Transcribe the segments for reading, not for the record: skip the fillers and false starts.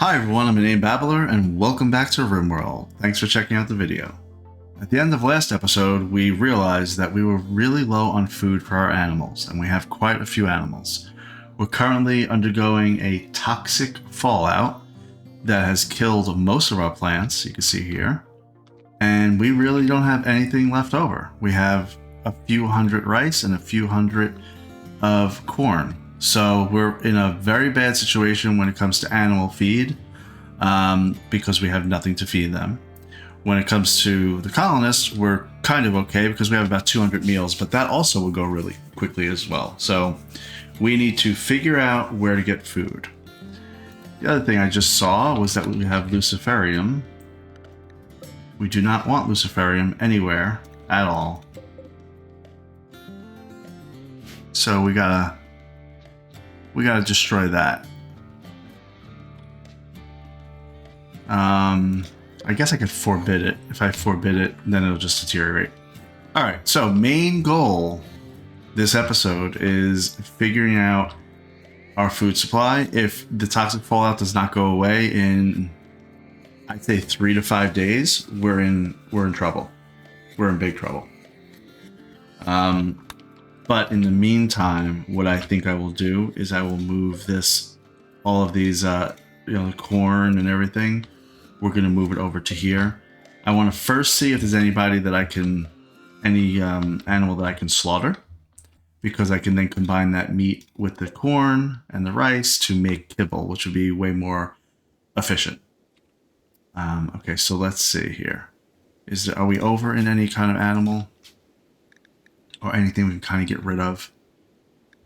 Hi everyone, I'm an Babbler and welcome back to RimWorld. Thanks for checking out the video. At the end of last episode, we realized that we were really low on food for our animals, and we have quite a few animals. We're currently undergoing a toxic fallout that has killed most of our plants, you can see here, and we really don't have anything left over. We have a few hundred rice and a few hundred of corn. So we're in a very bad situation when it comes to animal feed because we have nothing to feed them. When it comes to the colonists, we're kind of okay because we have about 200 meals, but that also will go really quickly as well. So we need to figure out where to get food. The other thing I just saw was that we have luciferium. We do not want luciferium anywhere at all. So we gotta destroy that. I guess I could forbid it. If I forbid it, then it'll just deteriorate. All right, so main goal this episode is figuring out our food supply. If the toxic fallout does not go away in, I'd say 3 to 5 days, we're in trouble. We're in big trouble. But in the meantime, what I think I will do is I will move all of these, the corn and everything. We're going to move it over to here. I want to first see if there's anybody that any animal that I can slaughter, because I can then combine that meat with the corn and the rice to make kibble, which would be way more efficient. Okay, so let's see here. Are we over in any kind of animal? Or anything we can kind of get rid of.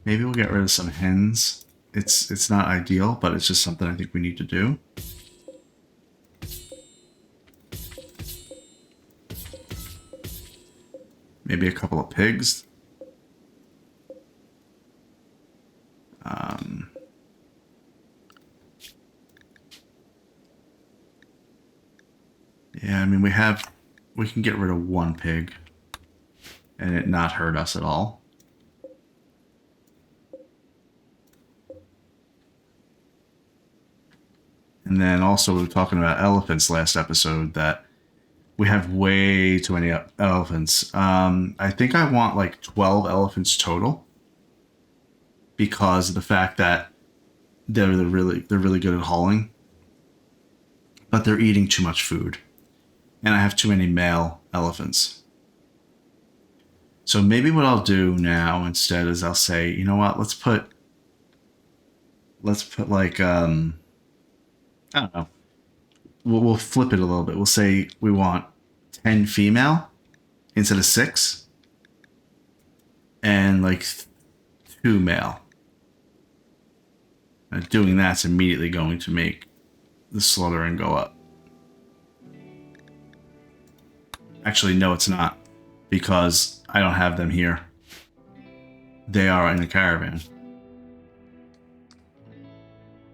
Maybe we'll get rid of some hens. It's not ideal, but it's just something I think we need to do. Maybe a couple of pigs. Yeah, I mean we can get rid of one pig and it not hurt us at all. And then also we were talking about elephants last episode, that we have way too many elephants. I think I want like 12 elephants total, because of the fact that they're really good at hauling, but they're eating too much food, and I have too many male elephants. So maybe what I'll do now instead is I'll say, you know what, let's put like, I don't know. We'll flip it a little bit. We'll say we want 10 female instead of 6, and like 2 male. And doing that's immediately going to make the slaughtering go up. Actually, no, it's not, because I don't have them here. They are in a caravan.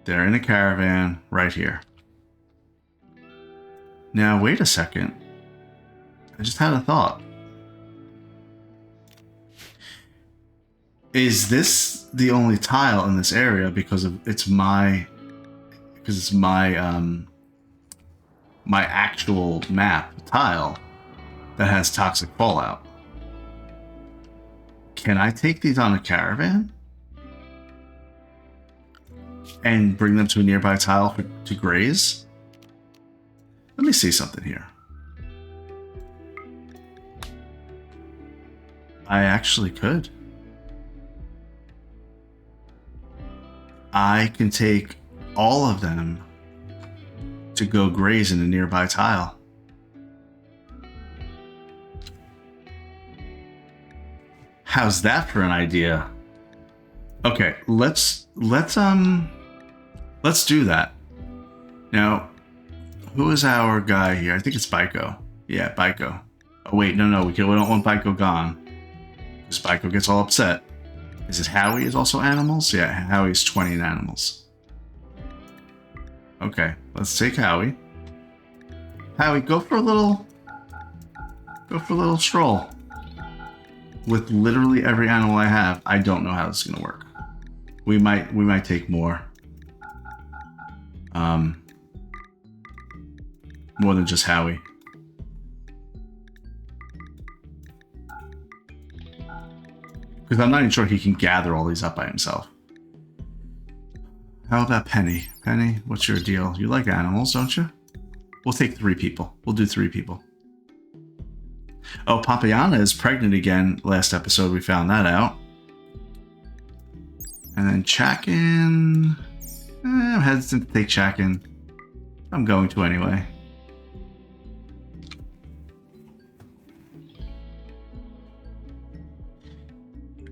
They're in a caravan right here. Now, wait a second. I just had a thought. Is this the only tile in this area because it's my actual map tile that has toxic fallout? Can I take these on a caravan and bring them to a nearby tile to graze? Let me see something here. I actually could. I can take all of them to go graze in a nearby tile. How's that for an idea? Okay, let's do that. Now, who is our guy here? I think it's Biko. Yeah, Biko. Oh wait, no, we don't want Biko gone, because Biko gets all upset. Is it Howie is also animals? Yeah, Howie's 20 in animals. Okay, let's take Howie. Howie, go for a little stroll. With literally every animal I have, I don't know how this is gonna work. We might take more. more than just Howie. Because I'm not even sure he can gather all these up by himself. How about Penny? Penny, what's your deal? You like animals, don't you? We'll take 3 people. We'll do 3 people. Oh, Papayana is pregnant again. Last episode we found that out. And then Chakin... I'm hesitant to take Chakin. I'm going to anyway.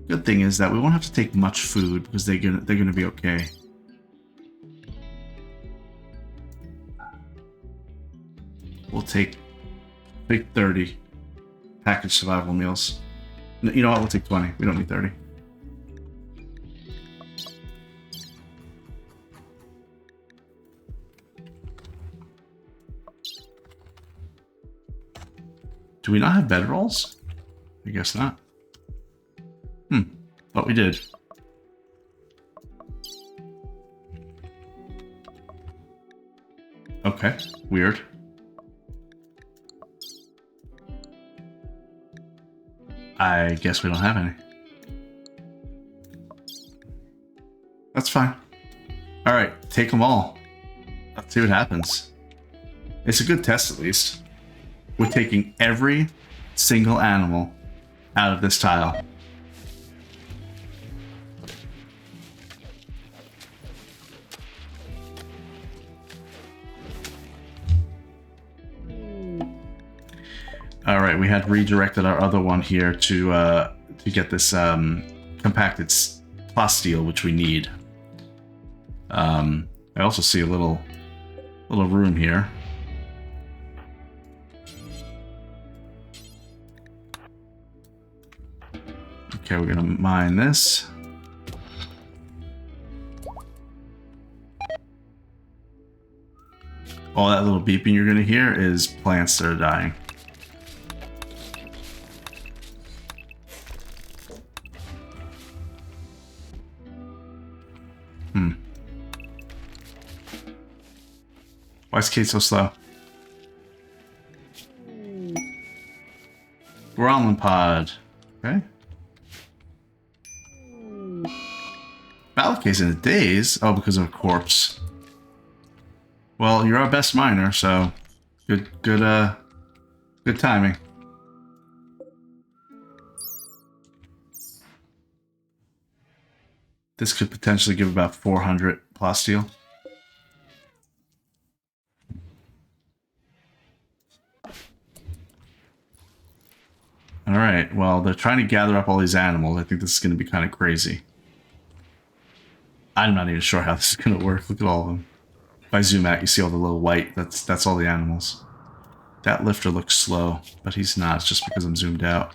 Good thing is that we won't have to take much food because they're gonna be okay. We'll take 30 packaged survival meals. You know what? We'll take 20. We don't need 30. Do we not have bedrolls? I guess not. But we did. Okay, weird. I guess we don't have any. That's fine. Alright, take them all. Let's see what happens. It's a good test at least. We're taking every single animal out of this tile. Alright, we had redirected our other one here to get this compacted plasteel, which we need. I also see a little room here. Okay, we're gonna mine this. All that little beeping you're gonna hear is plants that are dying. Why is Cait so slow? Growlin pod. Okay. Balakay's in a daze. Oh, because of a corpse. Well, you're our best miner, so good timing. This could potentially give about 400 plasteel. Alright, well, they're trying to gather up all these animals. I think this is going to be kind of crazy. I'm not even sure how this is going to work. Look at all of them. If I zoom out, you see all the little white. That's all the animals. That lifter looks slow, but he's not. It's just because I'm zoomed out.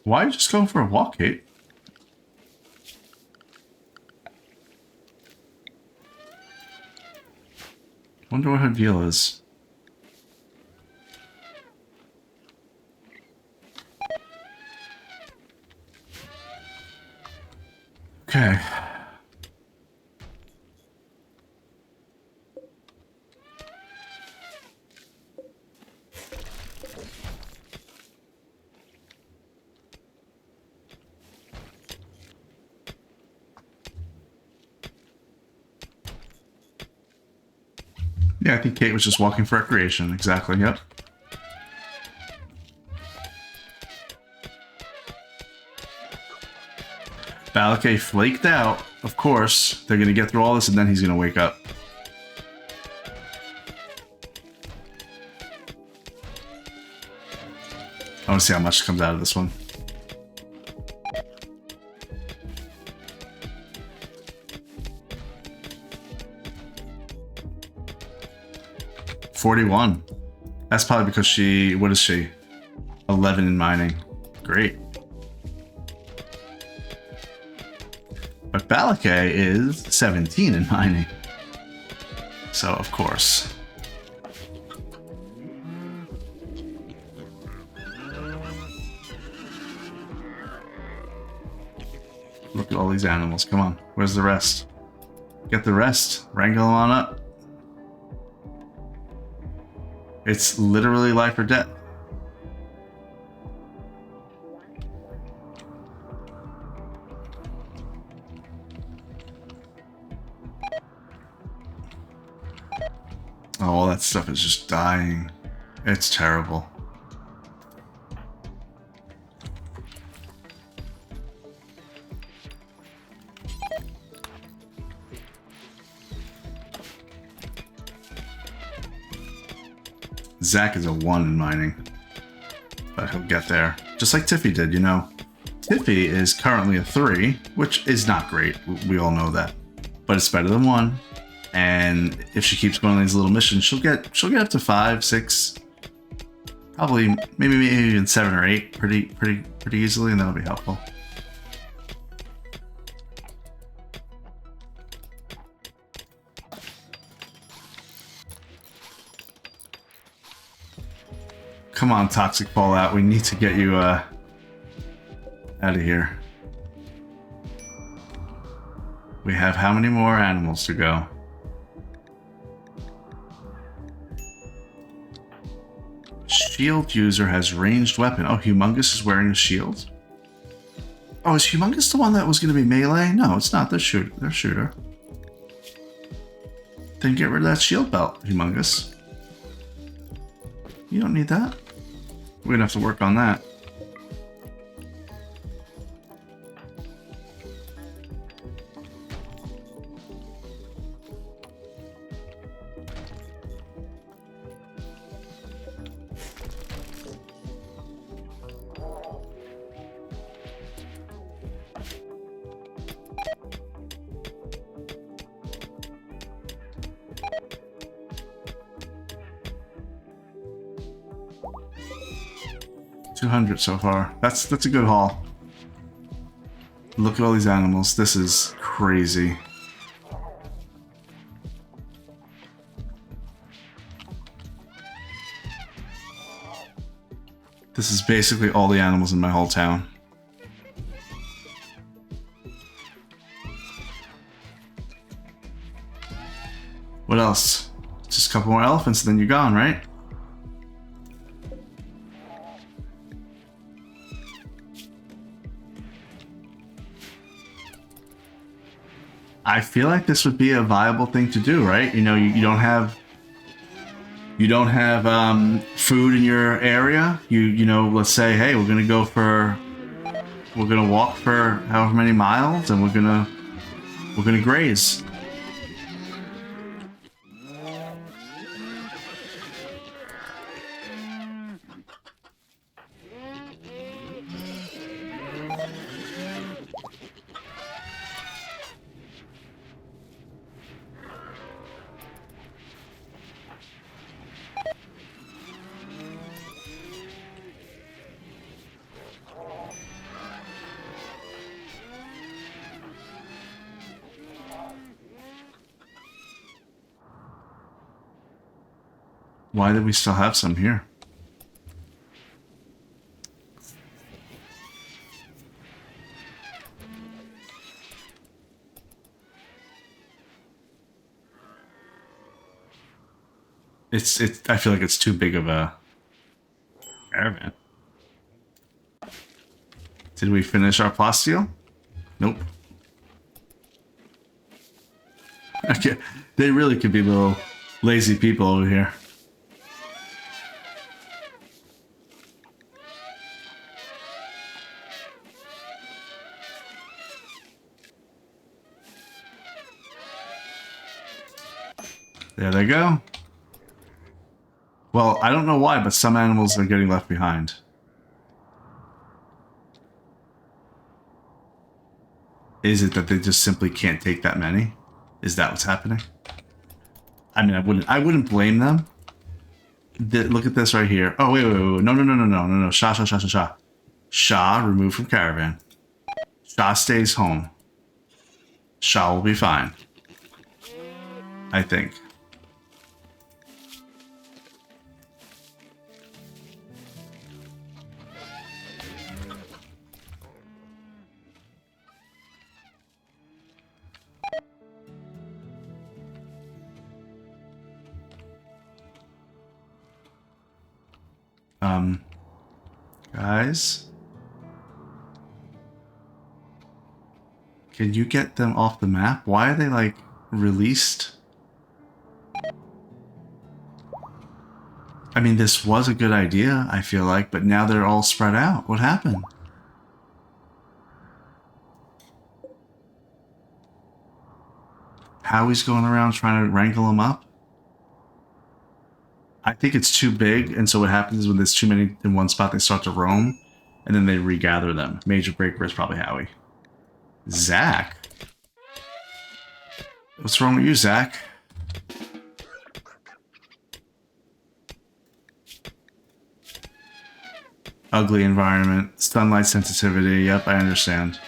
Why are you just going for a walk, Cait? Wonder what her deal is. Okay. Yeah, I think Cait was just walking for recreation. Exactly, yep. Balakay flaked out. Of course, they're going to get through all this and then he's going to wake up. I want to see how much comes out of this one. 41. That's probably because she, what is she? 11 in mining. Great. But Balake is 17 in mining. So, of course. Look at all these animals. Come on. Where's the rest? Get the rest. Wrangle them on up. It's literally life or death. Oh, all that stuff is just dying. It's terrible. Zach is a 1 in mining, but he'll get there. Just like Tiffy did, you know. Tiffy is currently a 3, which is not great. We all know that, but it's better than 1. And if she keeps going on these little missions, she'll get up to 5, 6, probably maybe even 7 or 8 pretty easily, and that'll be helpful. Come on, Toxic Fallout. We need to get you out of here. We have how many more animals to go? Shield user has ranged weapon. Oh, Humongous is wearing a shield? Oh, is Humongous the one that was going to be melee? No, it's not. They're shooter. Then get rid of that shield belt, Humongous. You don't need that. We're going to have to work on that. $200 so far. That's a good haul. Look at all these animals. This is crazy. This is basically all the animals in my whole town. What else? Just a couple more elephants, then you're gone, right? I feel like this would be a viable thing to do, right? You know, you don't have food in your area. You know, let's say, hey, we're gonna walk for however many miles, and we're gonna graze. Why did we still have some here? I feel like it's too big of a caravan. Did we finish our plasteel? Nope. Okay, they really could be little lazy people over here. There they go. Well, I don't know why, but some animals are getting left behind. Is it that they just simply can't take that many? Is that what's happening? I mean, I wouldn't blame them, Look at this right here. Oh, wait. No. Sha. Sha, removed from caravan. Sha stays home. Sha will be fine. I think. Guys? Can you get them off the map? Why are they, like, released? I mean, this was a good idea, I feel like, but now they're all spread out. What happened? Howie's going around trying to wrangle them up? I think it's too big, and so what happens is when there's too many in one spot, they start to roam, and then they regather them. Major breaker is probably Howie. Zach? What's wrong with you, Zach? Ugly environment. Sunlight sensitivity. Yep, I understand.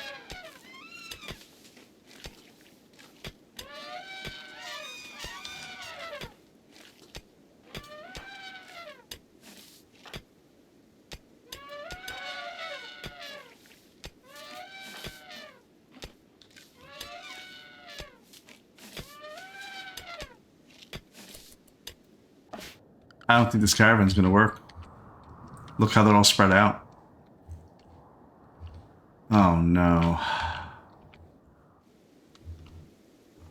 I don't think this caravan's gonna work. Look how they're all spread out. Oh no.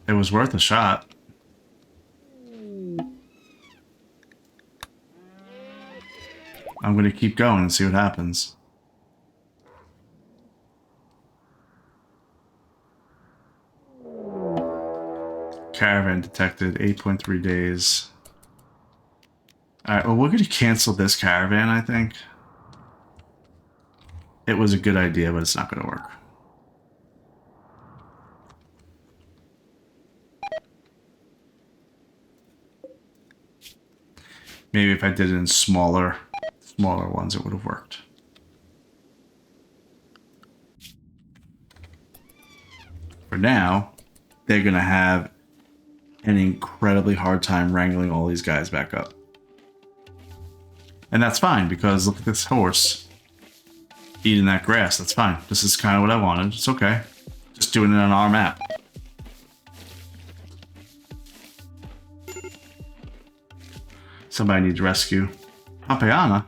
It was worth a shot. I'm gonna keep going and see what happens. Caravan detected, 8.3 days. Alright, well, we're going to cancel this caravan, I think. It was a good idea, but it's not going to work. Maybe if I did it in smaller ones, it would have worked. For now, they're going to have an incredibly hard time wrangling all these guys back up. And that's fine, because look at this horse eating that grass. That's fine. This is kind of what I wanted. It's okay. Just doing it on our map. Somebody needs rescue. Papiana?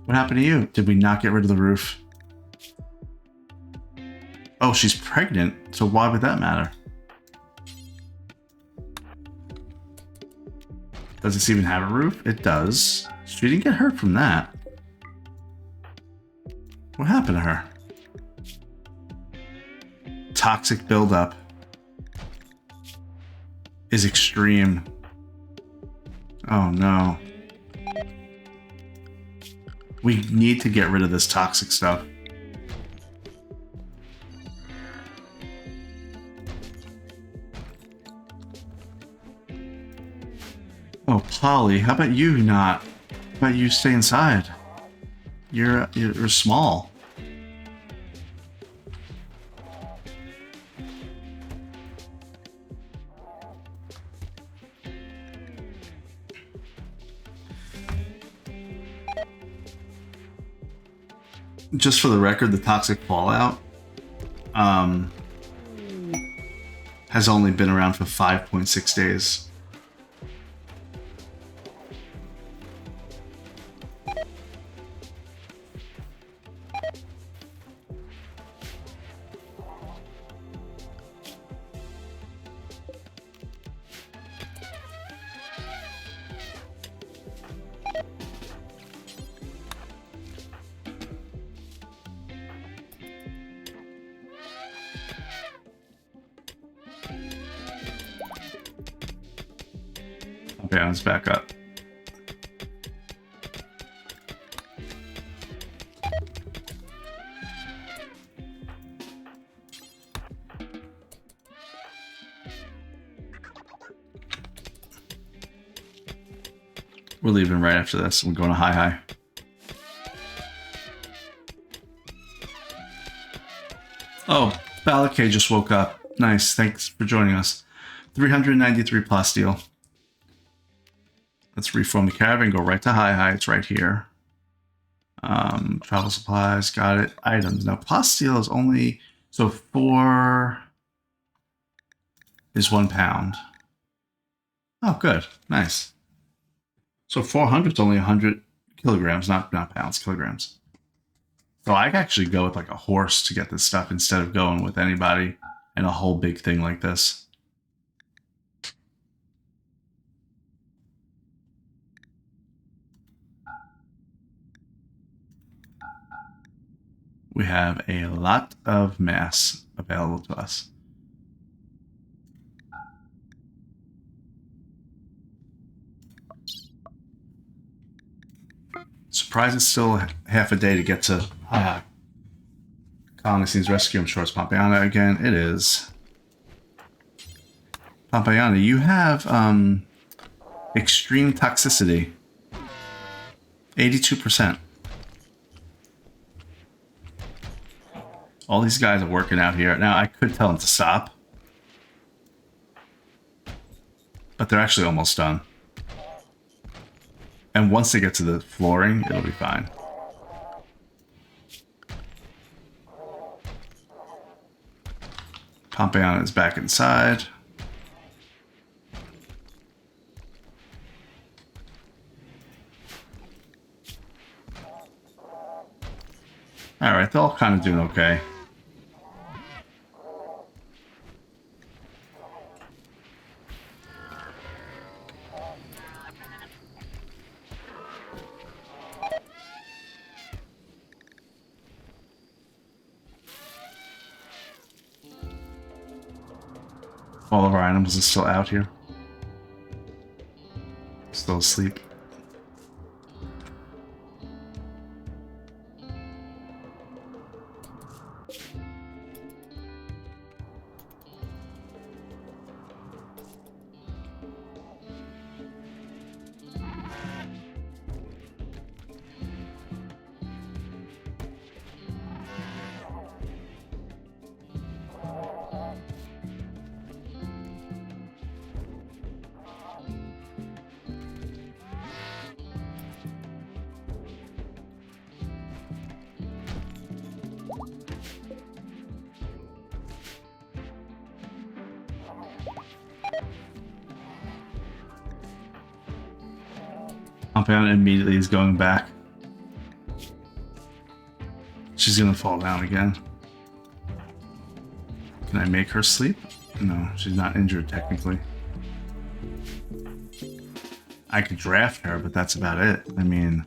What happened to you? Did we not get rid of the roof? Oh, she's pregnant, so why would that matter? Does this even have a roof? It does. She didn't get hurt from that. What happened to her? Toxic buildup is extreme. Oh no. We need to get rid of this toxic stuff. Oh, Polly, how about you not? How about you stay inside? You're small. Just for the record, the toxic fallout has only been around for 5.6 days. Okay, let's back up. We're leaving right after this. We're going to high. Oh, Balakay just woke up. Nice. Thanks for joining us. 393 plasteel. Let's reform the caravan. Go right to high. It's right here. Travel supplies. Got it. Items. Now, plasteel is only... So 4 is 1 pound. Oh, good. Nice. So 400 is only 100 kilograms, not pounds, kilograms. So I could actually go with like a horse to get this stuff instead of going with anybody and a whole big thing like this. We have a lot of mass available to us. Surprised it's still half a day to get to colonists rescue. I'm sure it's Pompeiana again. It is. Pompeiana, you have extreme toxicity. 82%. All these guys are working out here. Now, I could tell them to stop. But they're actually almost done. And once they get to the flooring, it'll be fine. Pompeiana is back inside. Alright, they're all kind of doing okay. All of our animals are still out here. Still asleep. Pompeiana immediately is going back. She's gonna fall down again. Can I make her sleep? No, she's not injured technically. I could draft her, but that's about it. I mean...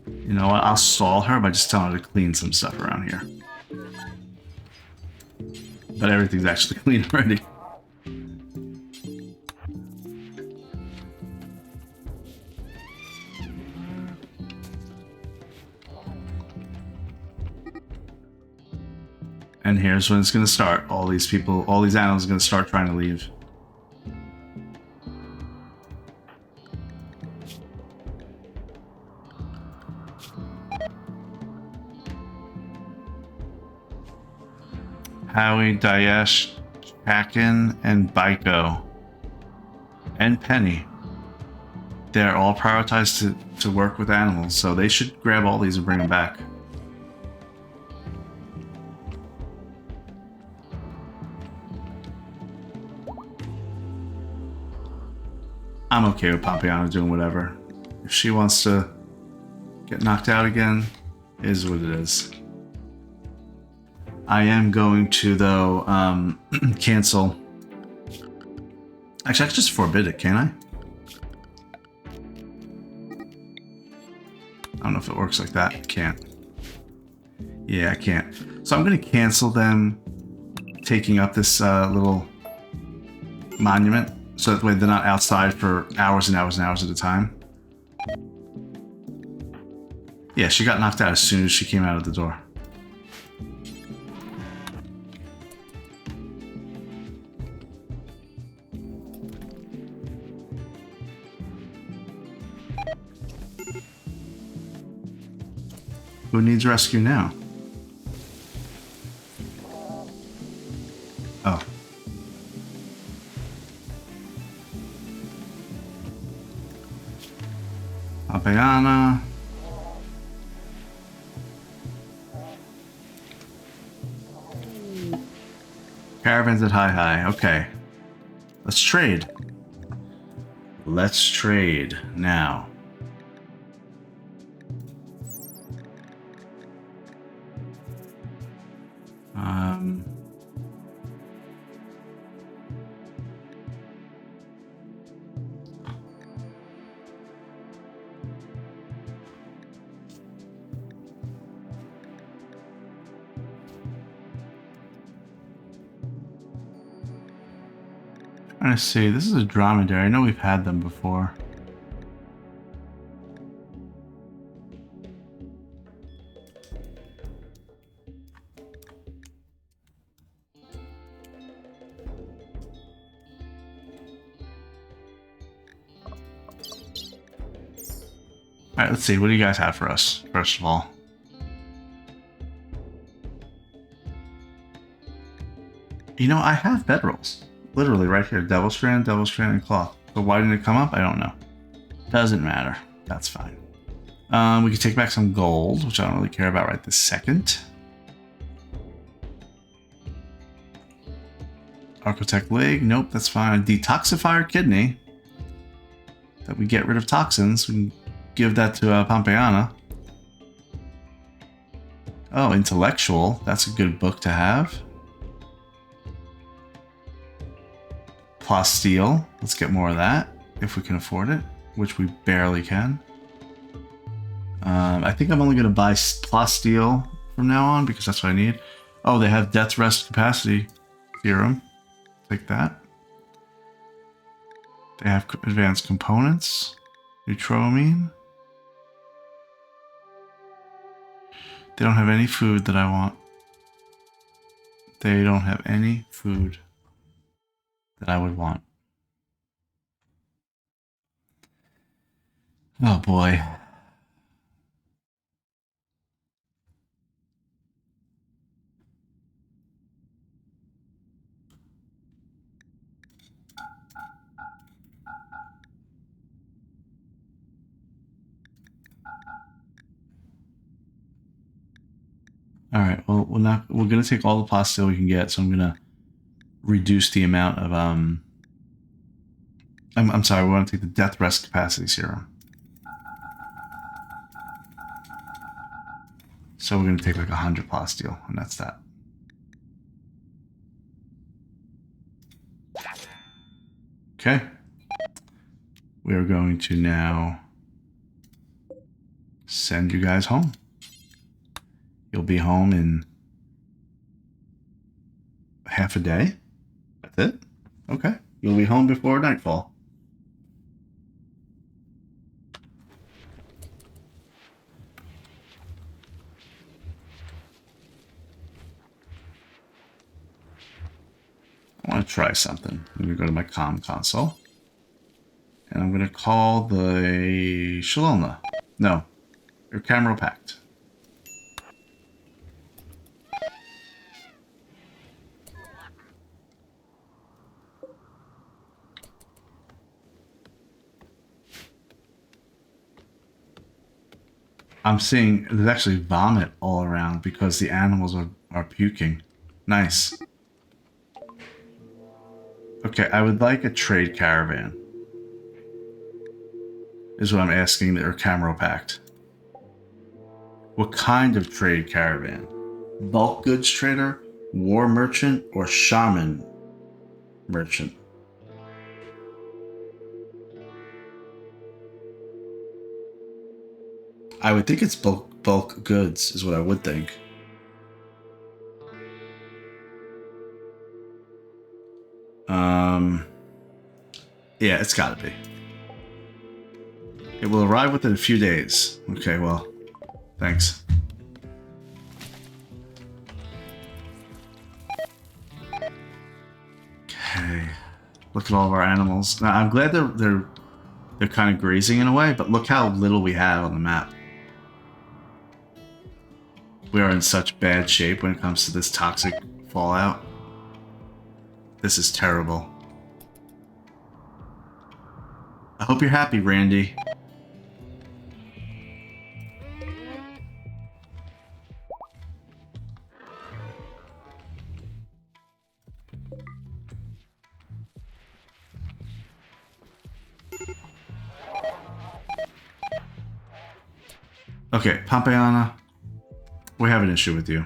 You know what? I'll stall her by just telling her to clean some stuff around here. But everything's actually clean already. And here's when it's going to start. All these people, all these animals are going to start trying to leave. Howie, Daesh, Chakin, and Baiko. And Penny. They're all prioritized to work with animals, so they should grab all these and bring them back. I'm okay with Pompeiana doing whatever. If she wants to get knocked out again, it is what it is. I am going to, though, cancel. Actually, I can just forbid it, can't I? I don't know if it works like that. Can't. Yeah, I can't. So I'm going to cancel them taking up this little monument. So that way they're not outside for hours and hours and hours at a time. Yeah, she got knocked out as soon as she came out of the door. Who needs rescue now? Oh. Papiana. Caravans at high. Okay. Let's trade. Let's trade now. Trying to see. This is a dromedary. I know we've had them before. Alright, let's see. What do you guys have for us, first of all? You know, I have bedrolls. Literally right here. Devil strand, and cloth. So why didn't it come up? I don't know. Doesn't matter. That's fine. We can take back some gold, which I don't really care about right this second. Architect leg. Nope, that's fine. Detoxifier kidney. That we get rid of toxins. We can give that to Papiana. Oh, intellectual. That's a good book to have. Plasteel. Let's get more of that if we can afford it, which we barely can. I think I'm only going to buy Plasteel from now on because that's what I need. Oh, they have Death Rest Capacity Serum. Take that. They have Advanced Components. Neutroamine. They don't have any food that I want. They don't have any food that I would want. Oh boy. All right. Well, we're gonna take all the pasta we can get, so I'm gonna reduce the amount of I'm sorry. We want to take the Death Rest Capacity Serum. So we're gonna take like 100 plasteel, and that's that. Okay. We are going to now send you guys home. You'll be home in half a day. That's it? Okay. You'll be home before nightfall. I want to try something. I'm going to go to my comm console. And I'm going to call the Shalona. No. Your camera packed. I'm seeing there's actually vomit all around because the animals are puking. Nice. Okay, I would like a trade caravan. Is what I'm asking that are camera packed. What kind of trade caravan? Bulk goods trader, war merchant, or shaman merchant? I would think it's bulk goods is what I would think. Yeah, it's gotta be. It will arrive within a few days. Okay, well, thanks. Okay, look at all of our animals. Now, I'm glad they're kind of grazing in a way, but look how little we have on the map. We are in such bad shape when it comes to this toxic fallout. This is terrible. I hope you're happy, Randy. Okay, Pompeiana, we have an issue with you.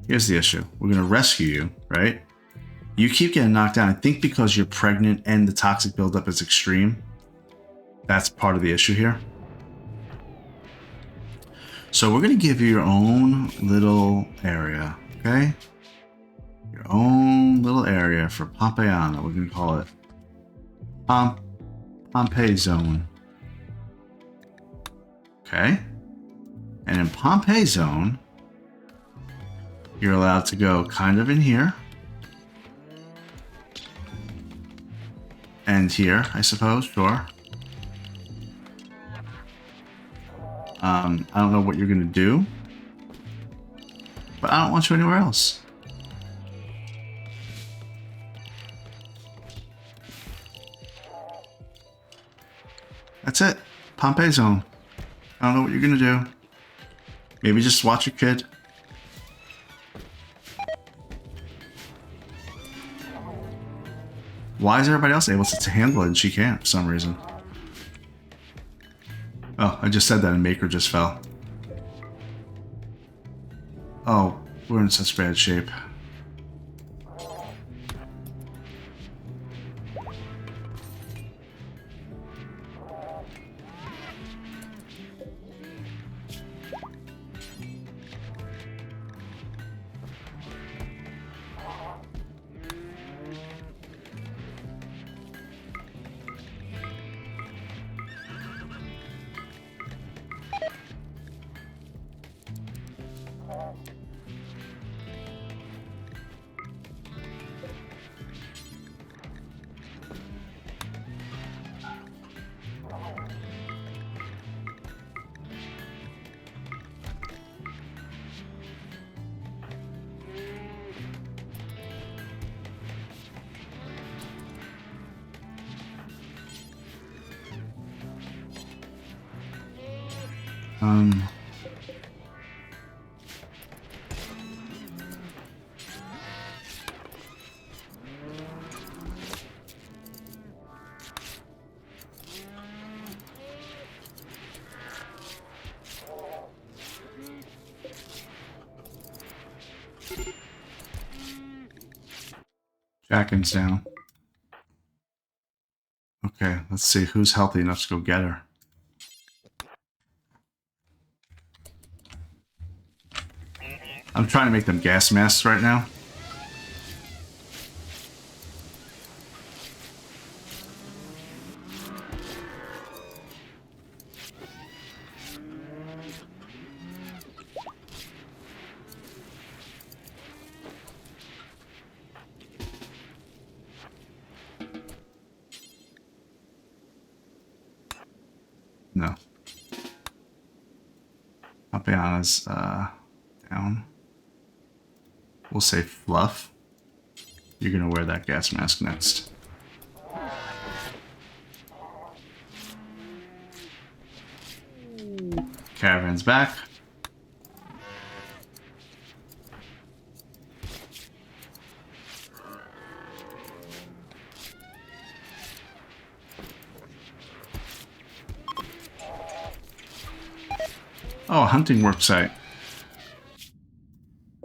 Here's the issue. We're going to rescue you, right? You keep getting knocked down. I think because you're pregnant and the toxic buildup is extreme. That's part of the issue here. So we're going to give you your own little area, okay? Your own little area for Pompeiana. We're going to call it Pompeii Zone. Okay? And in Pompeii Zone, you're allowed to go kind of in here. And here, I suppose, sure. I don't know what you're going to do. But I don't want you anywhere else. That's it. Pompeii Zone. I don't know what you're going to do. Maybe just watch your kid. Why is everybody else able to handle it and she can't for some reason? Oh, I just said that and Maker just fell. Oh, we're in such bad shape. Jackin's down. Okay, let's see who's healthy enough to go get her. I'm trying to make them gas masks right now. No. Pompeiana's down. We'll say Fluff. You're gonna wear that gas mask next. Caravan's back. Oh, a hunting work site.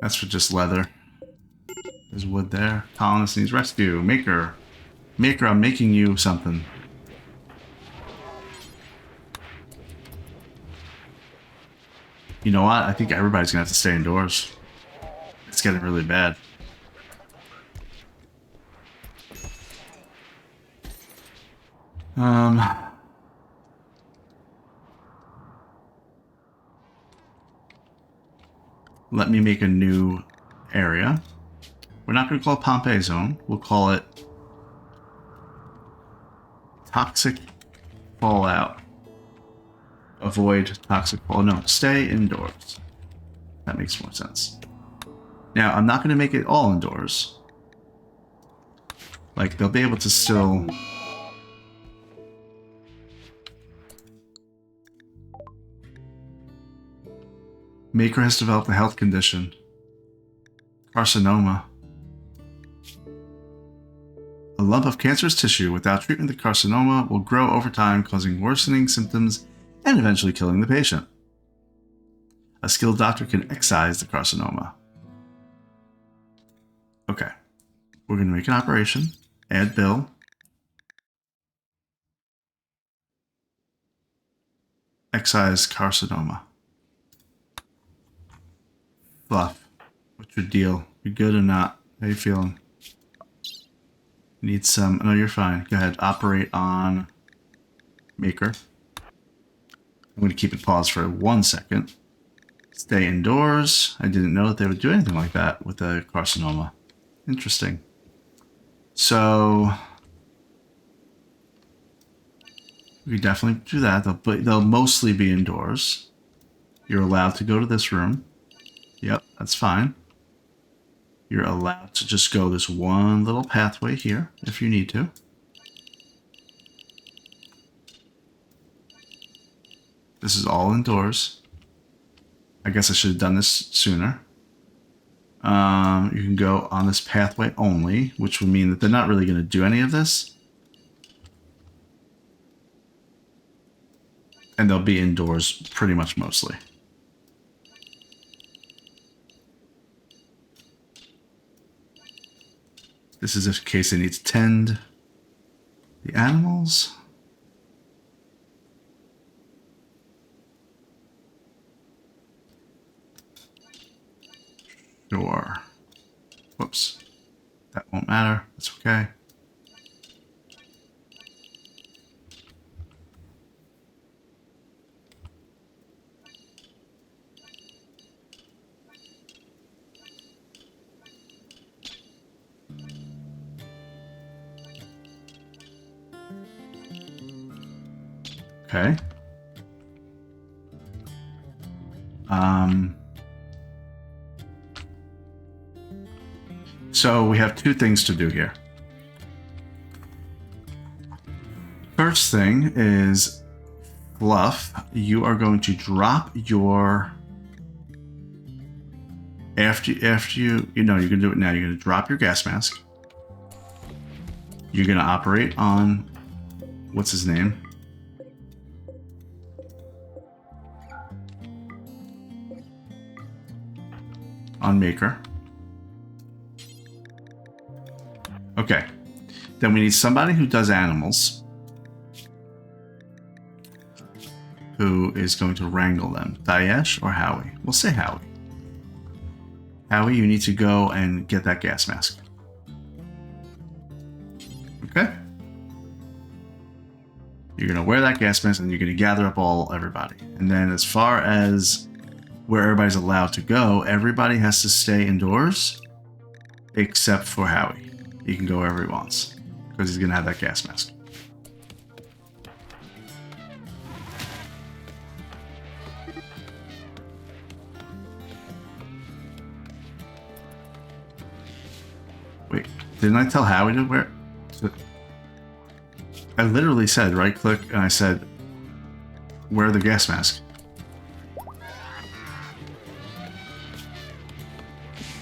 That's for just leather. There's wood there. Colonist needs rescue. Maker. Maker, I'm making you something. You know what? I think everybody's gonna have to stay indoors. It's getting really bad. Let me make a new area. We're not going to call it Pompeii Zone. We'll call it Toxic Fallout. Avoid toxic fall. No, stay indoors. That makes more sense. Now, I'm not going to make it all indoors. Like, they'll be able to still... Maker has developed a health condition. Carcinoma. A lump of cancerous tissue. Without treatment, the carcinoma will grow over time, causing worsening symptoms and eventually killing the patient. A skilled doctor can excise the carcinoma. Okay. We're going to make an operation. Add bill. Excise carcinoma. Fluff. What's your deal? You good or not? How you feeling? Need some... No, you're fine. Go ahead. Operate on Maker. I'm going to keep it paused for 1 second. Stay indoors. I didn't know that they would do anything like that with the carcinoma. Interesting. So... we definitely do that. They'll mostly be indoors. You're allowed to go to this room. Yep, that's fine. You're allowed to just go this one little pathway here if you need to. This is all indoors. I guess I should have done this sooner. You can go on this pathway only, which would mean that they're not really going to do any of this. And they'll be indoors pretty much mostly. This is in case they need to tend the animals. Sure. Whoops. That won't matter. That's okay. Okay. So we have two things to do here. First thing is Fluff, you are going to drop your after you know you're gonna do it now. You're gonna drop your gas mask. You're gonna operate on what's his name? On Maker. Okay. Then we need somebody who does animals. Who is going to wrangle them? Daesh or Howie? We'll say Howie. Howie, you need to go and get that gas mask. Okay? You're going to wear that gas mask and you're going to gather up everybody. And then as far as where everybody's allowed to go, everybody has to stay indoors except for Howie. He can go wherever he wants because he's going to have that gas mask. Wait, didn't I tell Howie to wear it? I literally said right click and I said wear the gas mask.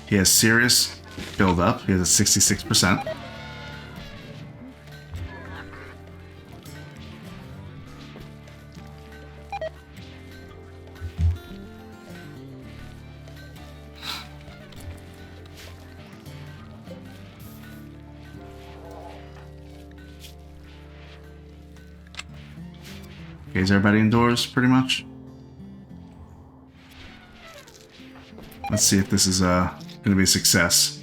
He has serious buildup. He has a 66%. Okay, is everybody indoors pretty much? Let's see if this is going to be a success.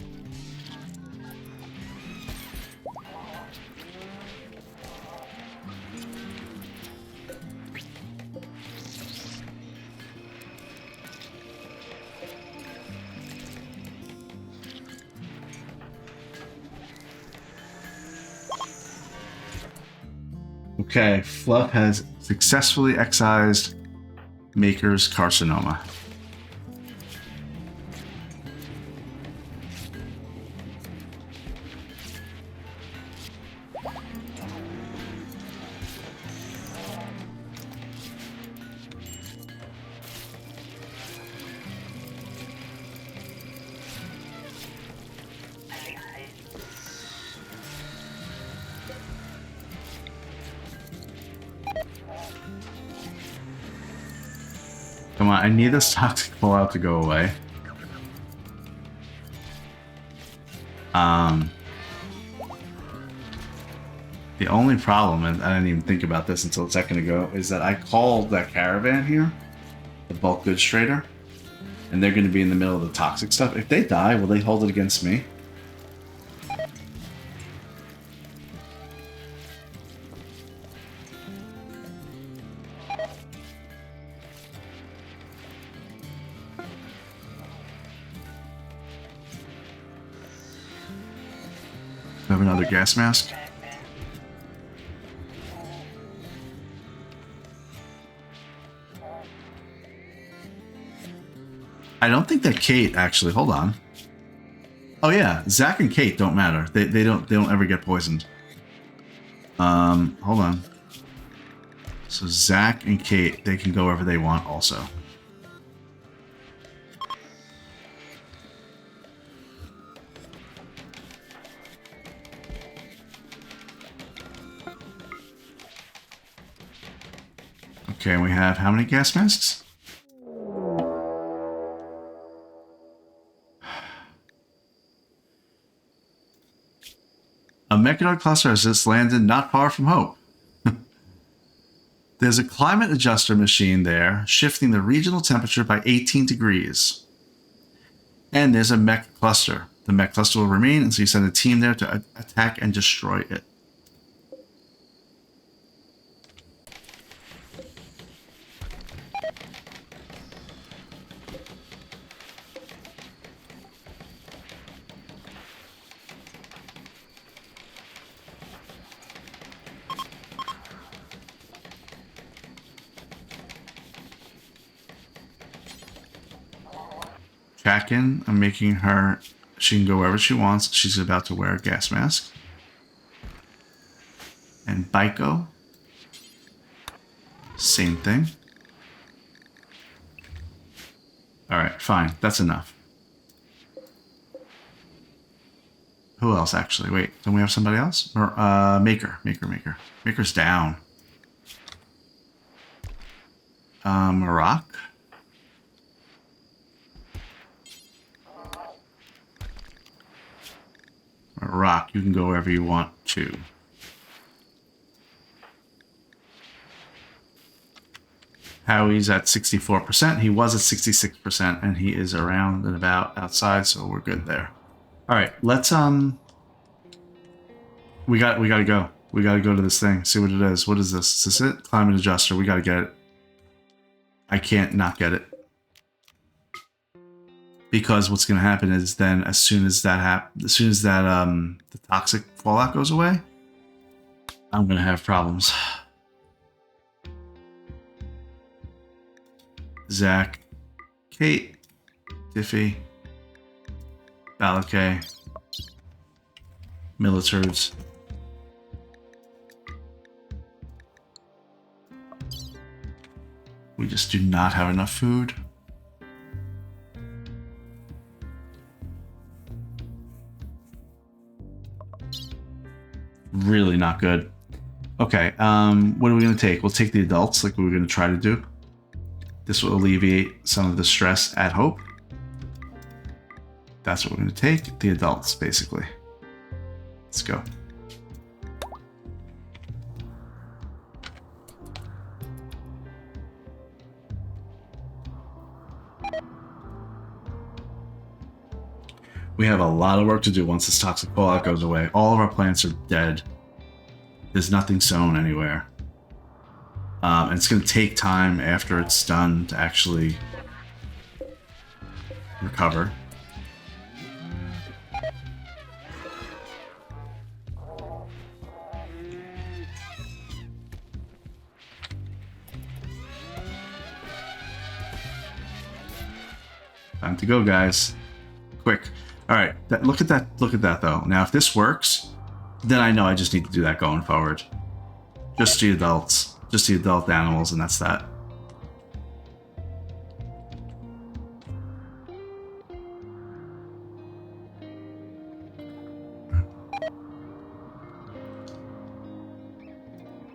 Okay, Fluff has successfully excised Maker's carcinoma. Come on, I need this toxic fallout to go away. The only problem, and I didn't even think about this until a second ago, is that I called that caravan here, the bulk goods trader, and they're going to be in the middle of the toxic stuff. If they die, will they hold it against me? I have another gas mask. I don't think that Cait actually. Hold on. Oh yeah, Zach and Cait don't matter. They don't ever get poisoned. Hold on. So Zach and Cait, they can go wherever they want also. Okay, we have how many gas masks? A mechanoid cluster has just landed not far from Hope. There's a climate adjuster machine there, shifting the regional temperature by 18 degrees. And there's a mech cluster. The mech cluster will remain, and so you send a team there to attack and destroy it. Kraken, I'm making her, she can go wherever she wants. She's about to wear a gas mask. And Baiko, same thing. Alright, fine. That's enough. Who else, actually? Wait, don't we have somebody else? Or, Maker. Maker's down. Maroc. Rock, you can go wherever you want to. Howie's at 64%. He was at 66%, and he is around and about outside, so we're good there. All right, let's we gotta go. We gotta go to this thing. See what it is. What is this? Is this it? Climate adjuster. We gotta get it. I can't not get it. Because what's going to happen is then as soon as that the toxic fallout goes away, I'm going to have problems. Zach, Cait, Tiffy, Balakay, Militards. We just do not have enough food. Really not good. Okay, what are we going to take? We'll take the adults, like we were going to try to do. This will alleviate some of the stress at Hope. That's what we're going to take. The adults, basically. Let's go. We have a lot of work to do once this toxic fallout goes away. All of our plants are dead. There's nothing sown anywhere. And it's going to take time after it's done to actually recover. Time to go, guys. Quick. All right, look at that though. Now, if this works, then I know I just need to do that going forward. Just the adults, just the adult animals, and that's that.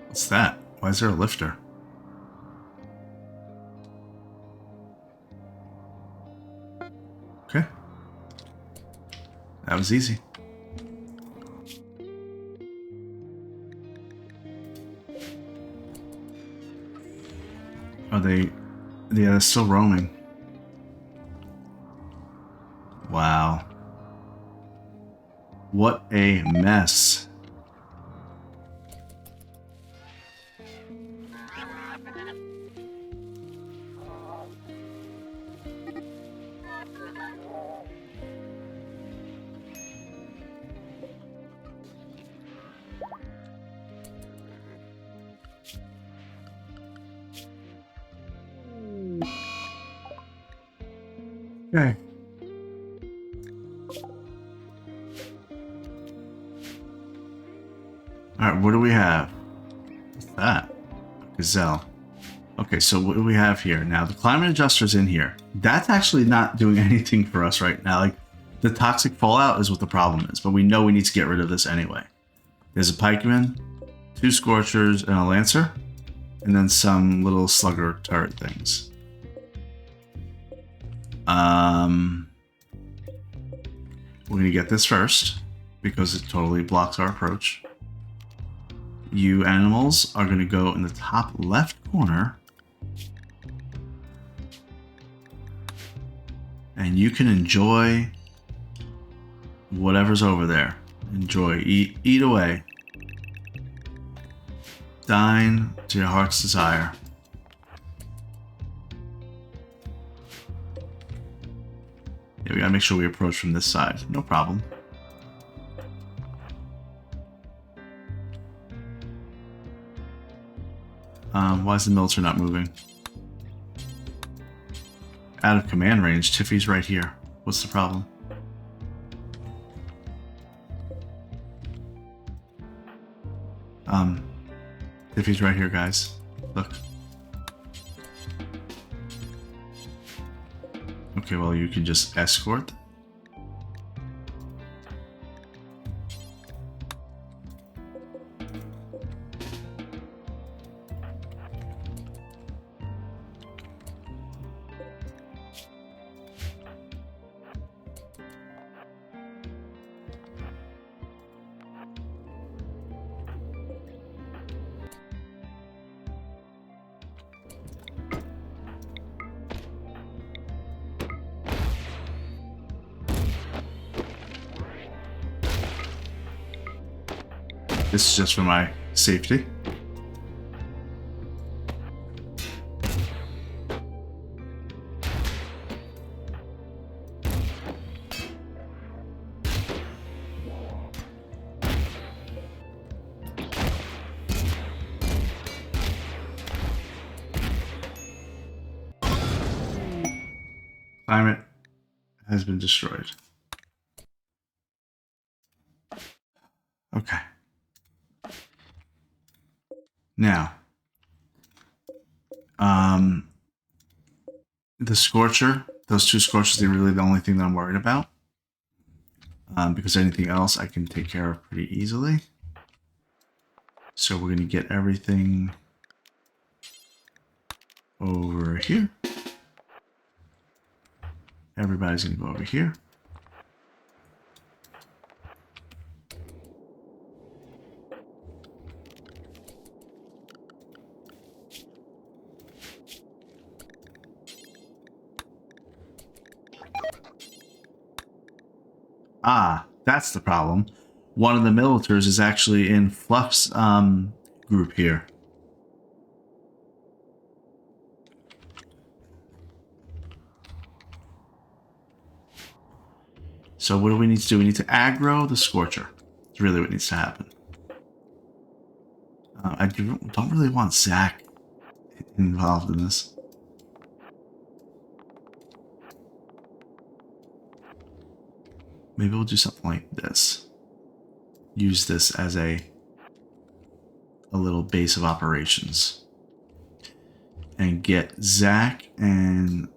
What's that? Why is there a lifter? That was easy. Are they? Yeah, they're still roaming. Wow. What a mess. Okay. Alright, what do we have? What's that? Gazelle. Okay, so what do we have here? Now, the climate adjuster's in here. That's actually not doing anything for us right now. Like, the toxic fallout is what the problem is, but we know we need to get rid of this anyway. There's a pikeman, 2 scorchers, and a lancer, and then some little slugger turret things. We're gonna get this first because it totally blocks our approach. You animals are gonna go in the top left corner, and you can enjoy whatever's over there. Enjoy, eat away. Dine to your heart's desire. Yeah, we gotta make sure we approach from this side. No problem. Why is the military not moving? Out of command range. Tiffy's right here. What's the problem? Tiffy's right here, guys. Look. Okay, well, you can just escort. This is just for my safety. Climate has been destroyed. Okay. Now, the scorcher, those 2 scorchers are really the only thing that I'm worried about. Because anything else I can take care of pretty easily. So we're going to get everything over here. Everybody's going to go over here. Ah, that's the problem. One of the militars is actually in Fluff's group here. So what do we need to do? We need to aggro the Scorcher. It's really what needs to happen. I don't really want Zach involved in this. Maybe we'll do something like this. Use this as a little base of operations. And get Zach and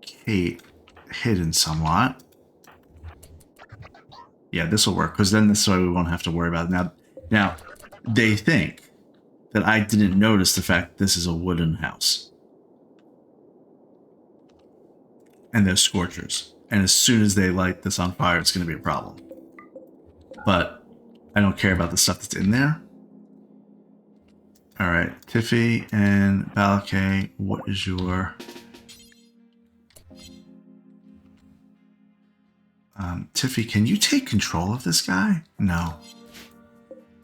Cait hidden somewhat. Yeah, this will work, because then this way we won't have to worry about it. Now, they think that I didn't notice the fact this is a wooden house. And there's Scorchers. And as soon as they light this on fire, it's going to be a problem. But I don't care about the stuff that's in there. All right, Tiffy and Balake, what is your... Tiffy, can you take control of this guy? No.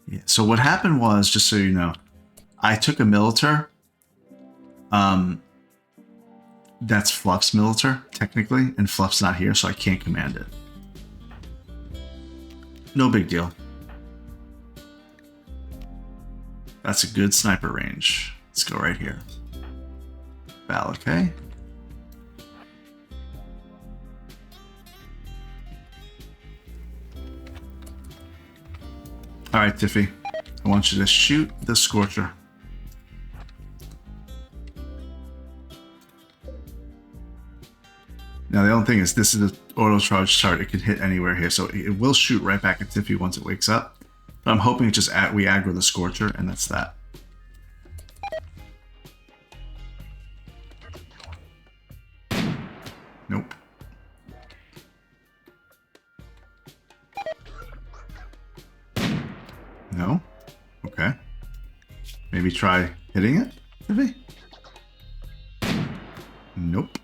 Yeah. So what happened was, just so you know, I took a militar. That's Fluff's militar, technically, and Fluff's not here, so I can't command it. No big deal. That's a good sniper range. Let's go right here. Balake. Alright, Tiffy. I want you to shoot the Scorcher. Now, the only thing is, this is an auto-charge chart. It can hit anywhere here, so it will shoot right back at Tiffy once it wakes up. But I'm hoping it just we aggro the Scorcher, and that's that. Nope. No? Okay. Maybe try hitting it, Tiffy? Nope.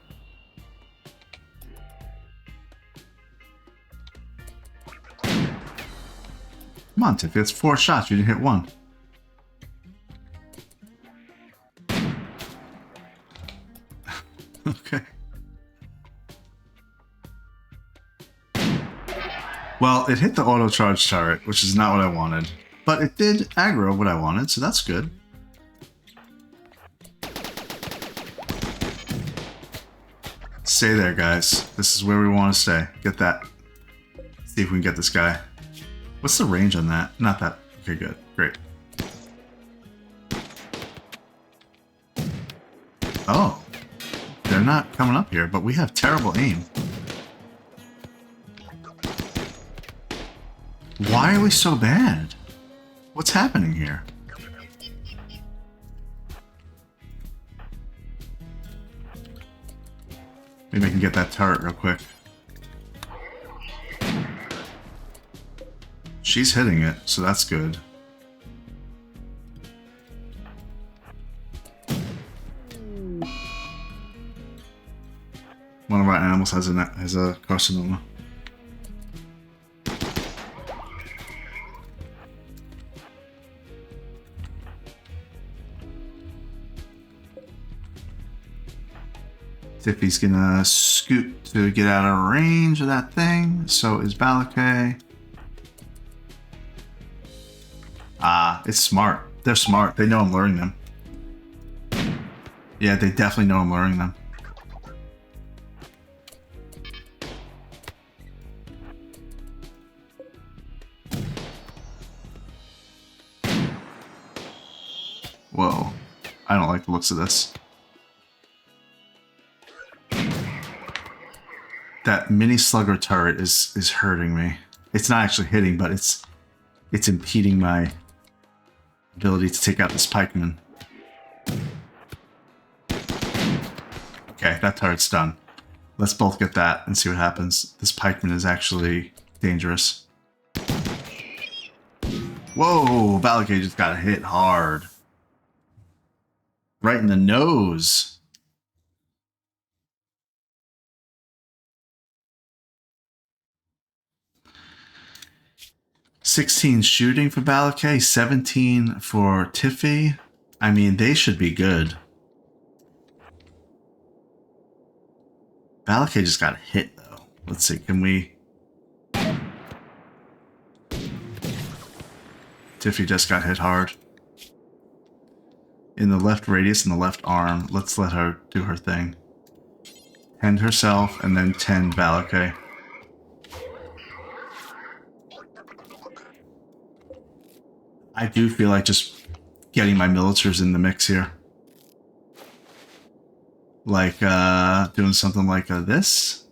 Come on, Tiffy, it's 4 shots. You didn't hit 1. Okay. Well, it hit the auto-charge turret, which is not what I wanted. But it did aggro what I wanted, so that's good. Stay there, guys. This is where we want to stay. Get that. See if we can get this guy. What's the range on that? Not that. Okay, good. Great. Oh. They're not coming up here, but we have terrible aim. Why are we so bad? What's happening here? Maybe I can get that turret real quick. She's hitting it, so that's good. One of our animals has a carcinoma. Tiffy's gonna scoot to get out of range of that thing. So is Balake. Ah, it's smart. They're smart. They know I'm luring them. Yeah, they definitely know I'm luring them. Whoa. I don't like the looks of this. That mini slugger turret is hurting me. It's not actually hitting, but it's impeding my ability to take out this pikeman. Okay, that turret's done. Let's both get that and see what happens. This pikeman is actually dangerous. Whoa, Balake just got hit hard. Right in the nose. $16 shooting for Balake, 17 for Tiffy. I mean, they should be good. Balake just got hit, though. Let's see, can we... Tiffy just got hit hard. In the left radius and the left arm. Let's let her do her thing. Tend herself, and then tend Balake. I do feel like just getting my militars in the mix here. Like, doing something like this.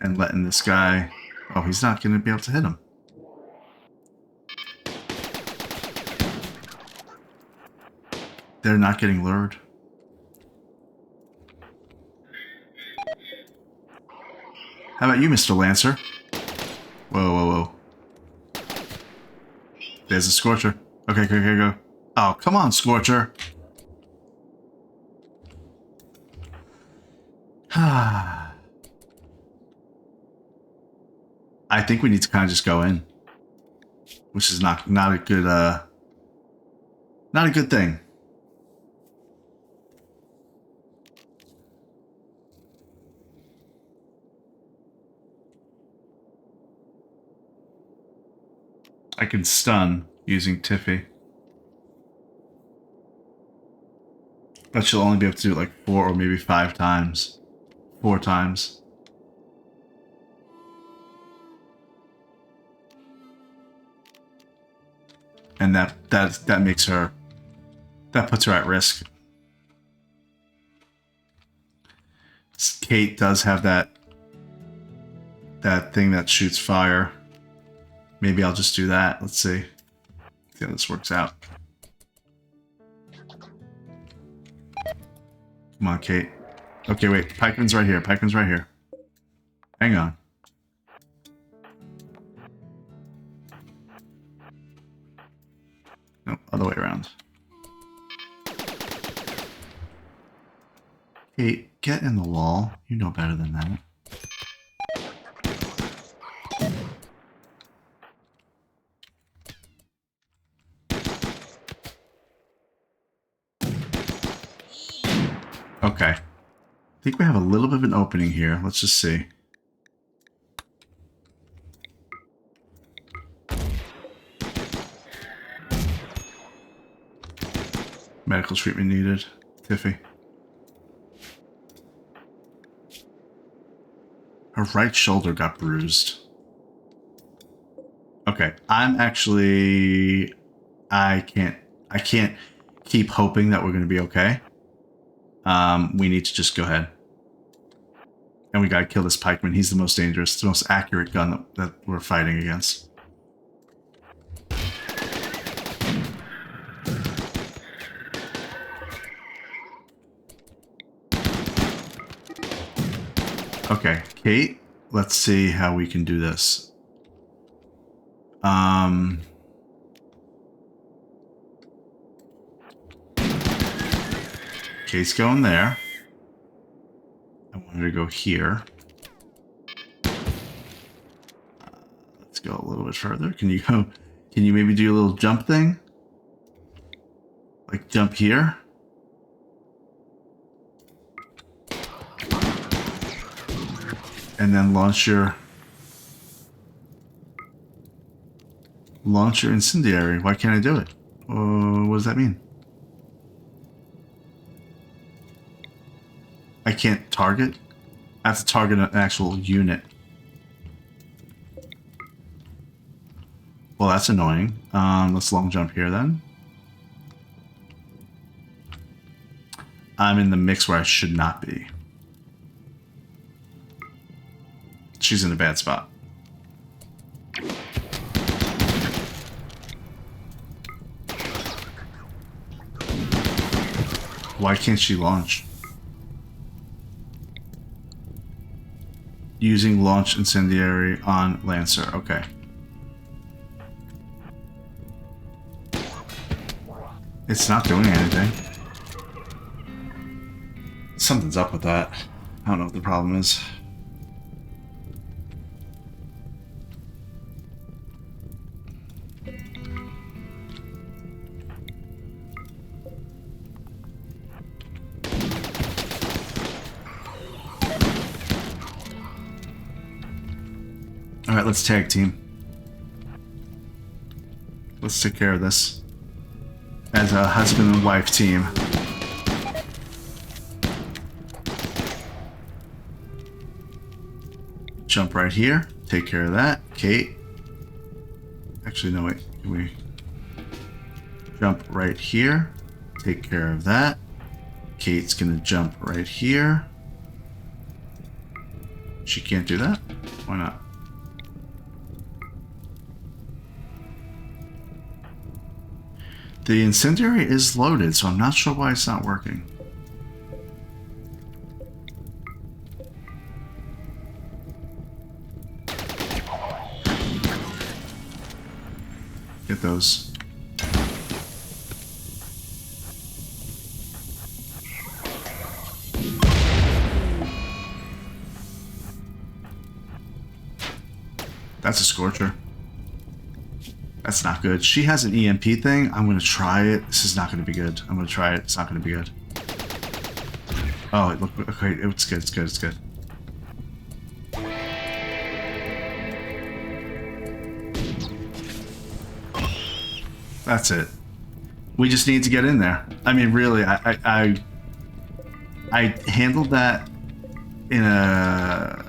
And letting this guy... Oh, he's not going to be able to hit him. They're not getting lured. How about you, Mr. Lancer? Whoa, whoa, whoa. There's a Scorcher. Okay, go. Oh, come on, Scorcher. I think we need to kind of just go in. Which is not a good, not a good thing. I can stun using Tiffy. But she'll only be able to do it like 4 or maybe 5 times. 4 times. And that makes her, that puts her at risk. Cait does have that thing that shoots fire. Maybe I'll just do that. Let's see how this works out. Come on, Cait. Okay, wait. Pikeman's right here. Pikeman's right here. Hang on. No, other way around. Cait, get in the wall. You know better than that. Okay. I think we have a little bit of an opening here. Let's just see. Medical treatment needed. Tiffy. Her right shoulder got bruised. Okay. I'm actually... I can't keep hoping that we're going to be okay. We need to just go ahead. And we gotta kill this pikeman. He's the most dangerous, the most accurate gun that we're fighting against. Okay, Cait, let's see how we can do this. Cait's going there. I wanted to go here. Let's go a little bit further. Can you go? Can you maybe do a little jump thing? Like jump here? And then launch your incendiary. Why can't I do it? What does that mean? I can't target? I have to target an actual unit. Well, that's annoying. Let's long jump here then. I'm in the mix where I should not be. She's in a bad spot. Why can't she launch? Using launch incendiary on Lancer. Okay. It's not doing anything. Something's up with that. I don't know what the problem is. Alright, let's tag team. Let's take care of this. As a husband and wife team. Jump right here. Take care of that. Cait. Actually, no, wait. Can we jump right here? Take care of that. Cait's gonna jump right here. She can't do that? Why not? The incendiary is loaded, so I'm not sure why it's not working. Get those. That's a scorcher. That's not good. She has an EMP thing. I'm going to try it. This is not going to be good. I'm going to try it. It's not going to be good. Oh, it looked okay. It's good. It's good. It's good. That's it. We just need to get in there. I mean, really, I handled that in a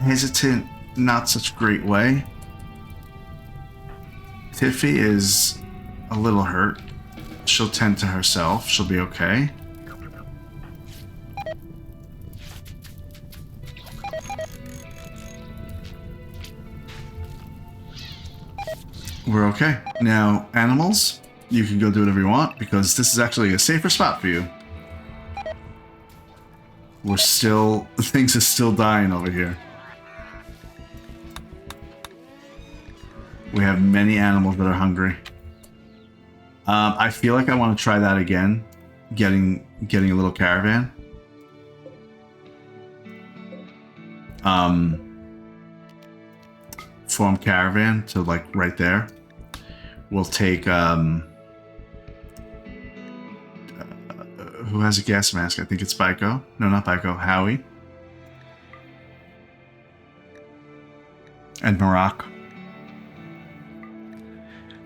hesitant, not such great way. Tiffy is a little hurt. She'll tend to herself. She'll be okay. We're okay. Now, animals, you can go do whatever you want because this is actually a safer spot for you. We're still... things are still dying over here. We have many animals that are hungry. I feel like I want to try that again. Getting a little caravan. Form caravan to like right there. We'll take who has a gas mask? I think it's Biko. No, not Biko. Howie. And Maroc.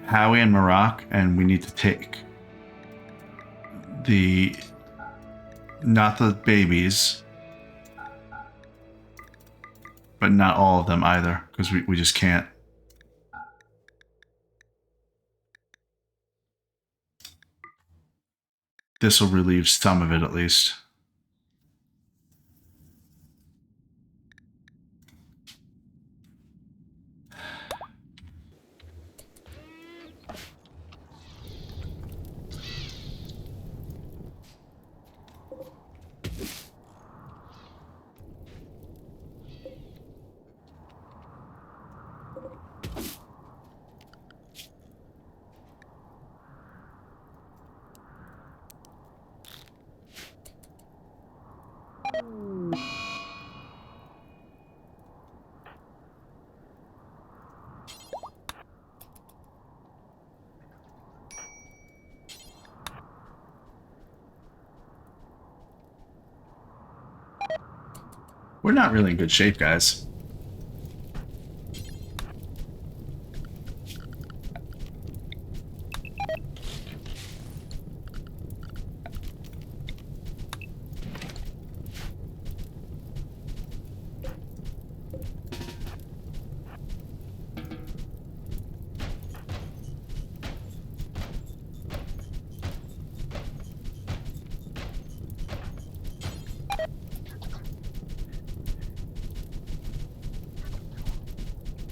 Howie and Maroc, and we need to take the... not the babies, but not all of them either, because we just can't. This will relieve some of it at least. We're not really in good shape, guys.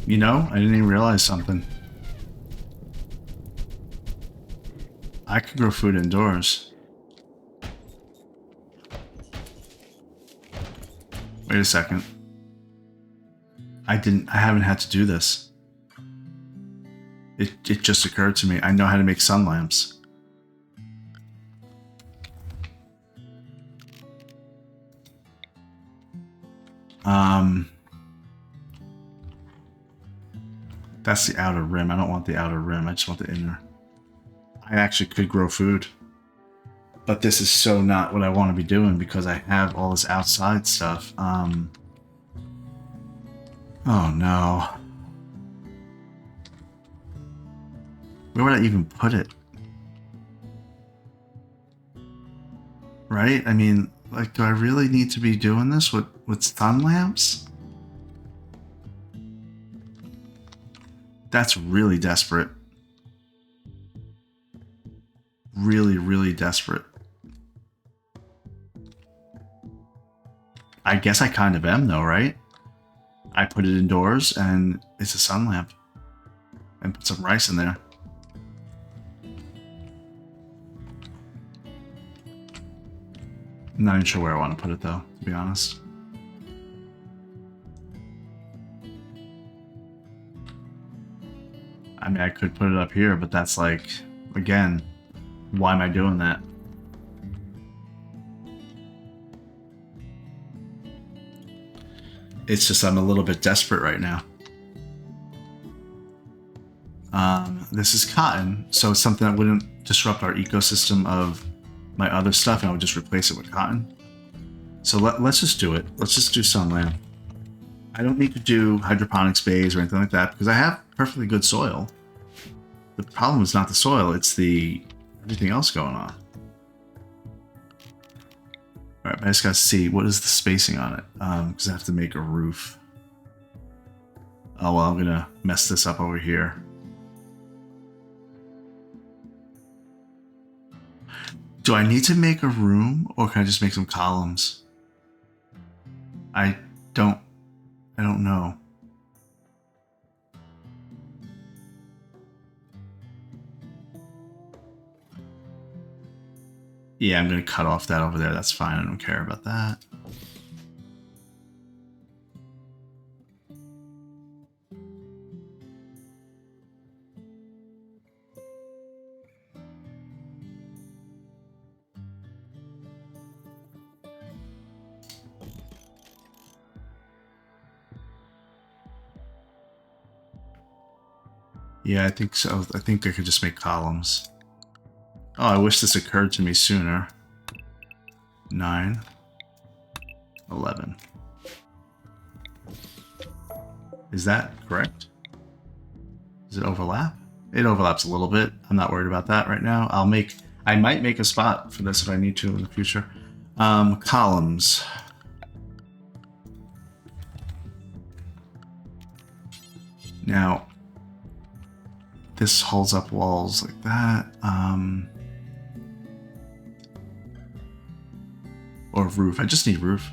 You know, I didn't even realize something. I could grow food indoors. Wait a second. I haven't had to do this. It just occurred to me. I know how to make sun lamps. That's the outer rim. I don't want the outer rim. I just want the inner. I actually could grow food. But this is so not what I want to be doing because I have all this outside stuff. Oh no. Where would I even put it? Right? I mean, like, do I really need to be doing this with sun lamps? That's really desperate. Really, really desperate. I guess I kind of am though, right? I put it indoors and it's a sun lamp. And put some rice in there. I'm not even sure where I want to put it though, to be honest. I mean, I could put it up here, but that's like, again, why am I doing that? It's just I'm a little bit desperate right now. This is cotton, so it's something that wouldn't disrupt our ecosystem of my other stuff, and I would just replace it with cotton. So let's just do it. Let's just do sunland. I don't need to do hydroponics bays or anything like that because I have perfectly good soil. The problem is not the soil, it's the everything else going on. Alright, but I just gotta see what is the spacing on it, because I have to make a roof. Oh well, I'm gonna mess this up over here. Do I need to make a room, or can I just make some columns? I don't know. Yeah, I'm gonna cut off that over there. That's fine. I don't care about that. Yeah, I think so. I think I could just make columns. Oh, I wish this occurred to me sooner. 9, 11. Is that correct? Does it overlap? It overlaps a little bit. I'm not worried about that right now. I might make a spot for this if I need to in the future. Columns. Now, this holds up walls like that. Or roof. I just need roof.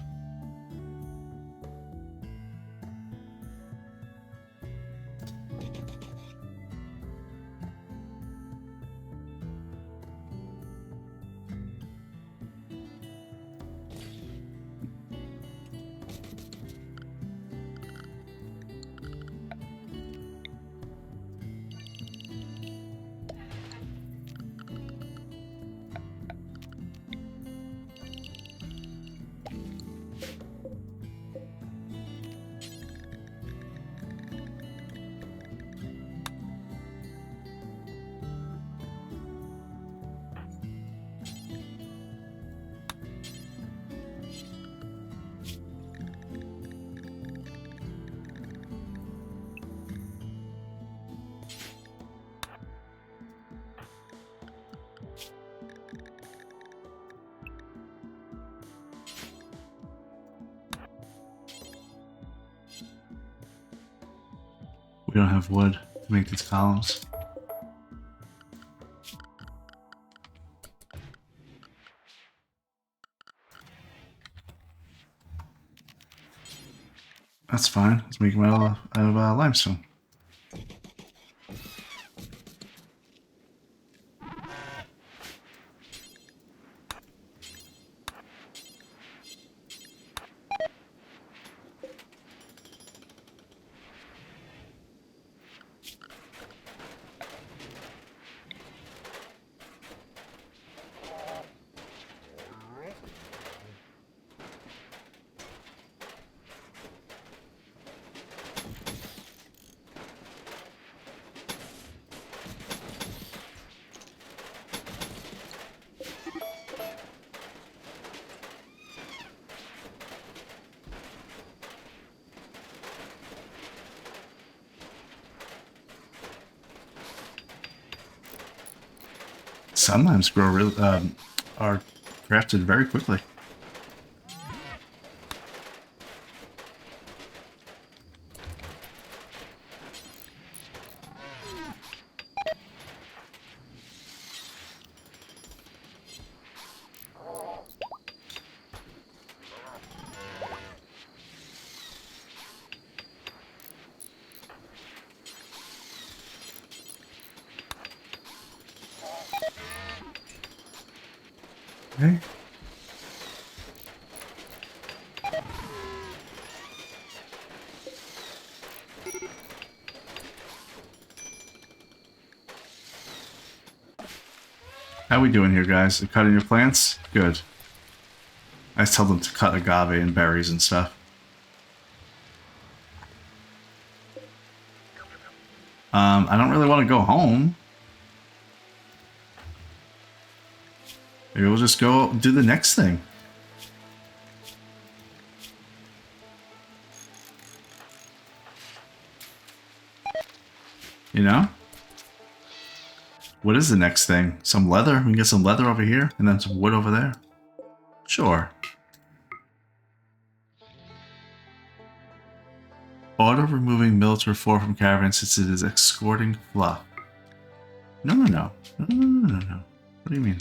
We don't have wood to make these columns. That's fine. Let's make them out of limestone. Sometimes grow really are crafted very quickly. Okay. How we doing here, guys? You cutting your plants? Good. I tell them to cut agave and berries and stuff. I don't really want to go home. Maybe we'll just go do the next thing. You know? What is the next thing? Some leather? We can get some leather over here and then some wood over there. Sure. Auto-removing military floor from caravan since it is escorting fluff. No. What do you mean?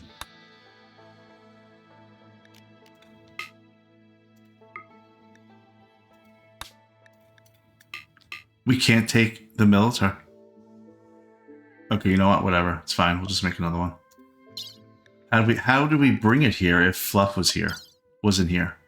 We can't take the military. Okay, you know what? Whatever. It's fine. We'll just make another one. How do we bring it here if Fluff was here? Wasn't here.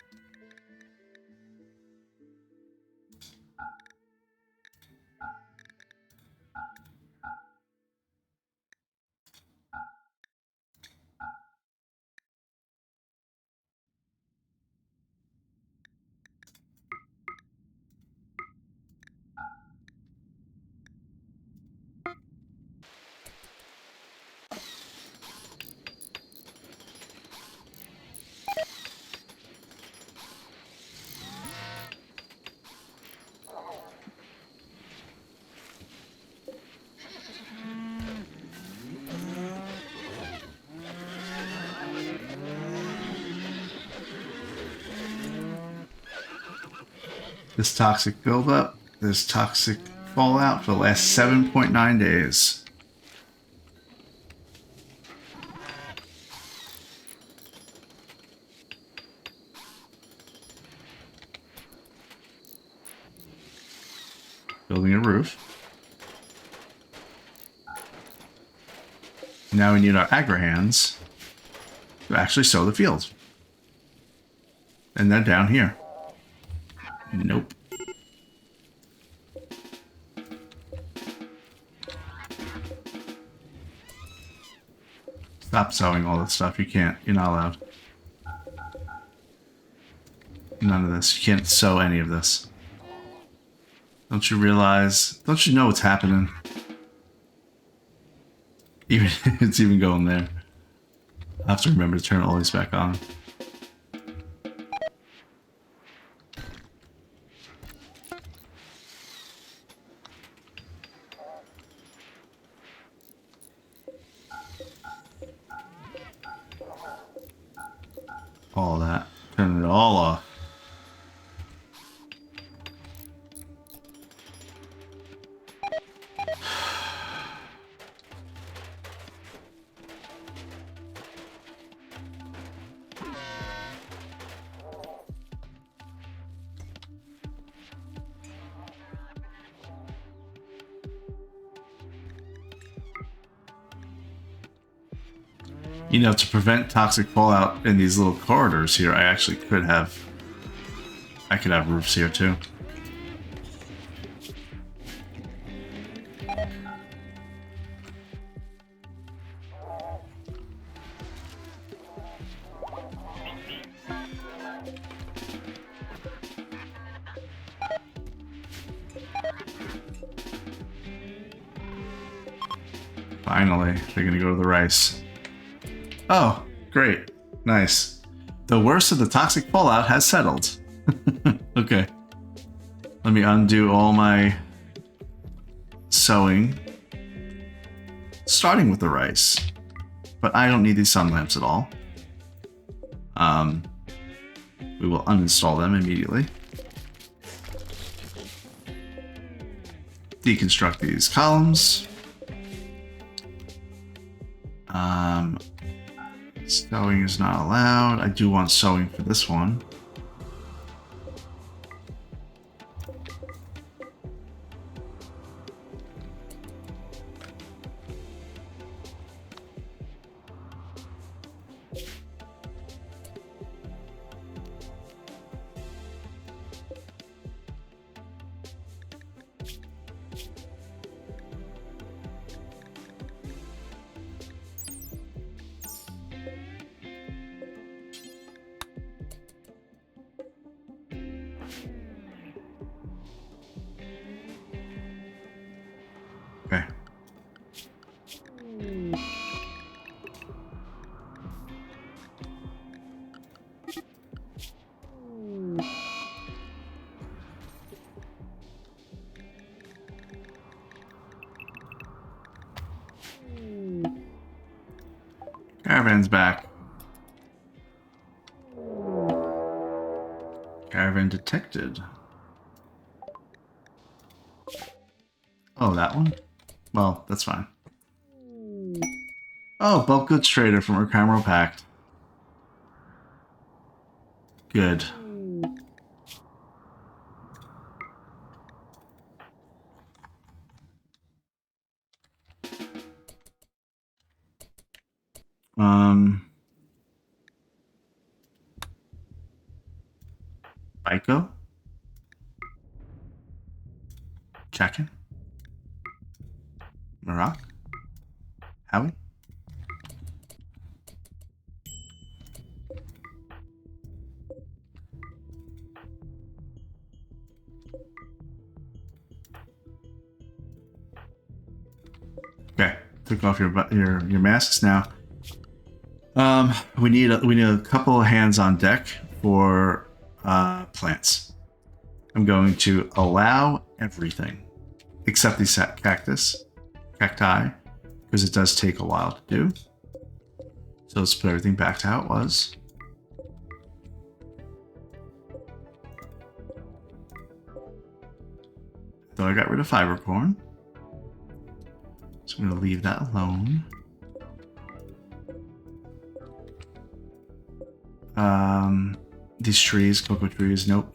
This toxic buildup, this toxic fallout for the last 7.9 days. Building a roof. Now we need our agri-hands to actually sow the field. And then down here. Nope. Stop sewing all that stuff. You can't. You're not allowed. None of this. You can't sew any of this. Don't you realize? Don't you know what's happening? Even it's even going there. I have to remember to turn all these back on. All that. Turn it all off. You know, to prevent toxic fallout in these little corridors here, I actually could have... I could have roofs here too. Finally, they're gonna go to the rice. Oh, great. Nice. The worst of the toxic fallout has settled. Okay. Let me undo all my sewing. Starting with the rice. But I don't need these sun lamps at all. We will uninstall them immediately. Deconstruct these columns. Sewing is not allowed. I do want sewing for this one. Caravan's back. Caravan detected. Oh, that one? Well, that's fine. Oh, bulk goods trader from our Cameral Pact. Good. Psycho? Checking. Maroc? Howie? Okay, took off your masks now. We need a couple of hands on deck for plants. I'm going to allow everything except these cacti, because it does take a while to do. So let's put everything back to how it was. Though I got rid of fiber corn. So I'm going to leave that alone. These trees, cocoa trees, nope.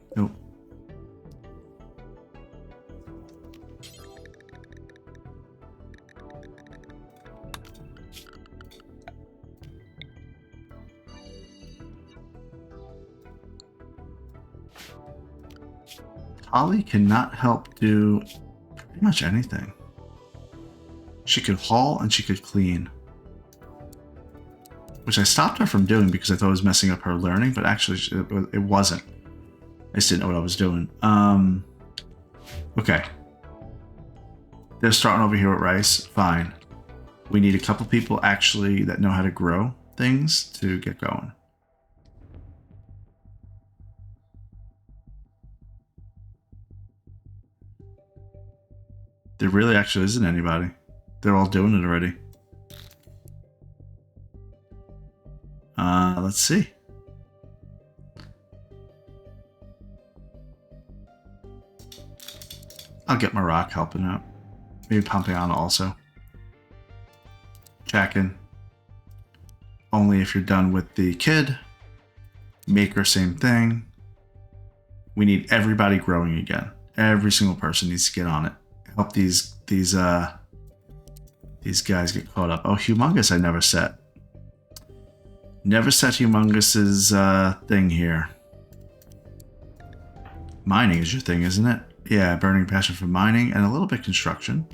Holly cannot help do pretty much anything. She could haul and she could clean. Which I stopped her from doing because I thought it was messing up her learning, but actually it wasn't. I just didn't know what I was doing. Okay. They're starting over here with rice. Fine. We need a couple people actually that know how to grow things to get going. There really actually isn't anybody. They're all doing it already. Let's see. I'll get my rock helping out. Maybe Pompeiana also. Checking. Only if you're done with the kid. Maker, same thing. We need everybody growing again. Every single person needs to get on it. Help these guys get caught up. Oh, Humongous I never set. Never set Humongous's thing here. Mining is your thing, isn't it? Yeah, burning passion for mining and a little bit construction.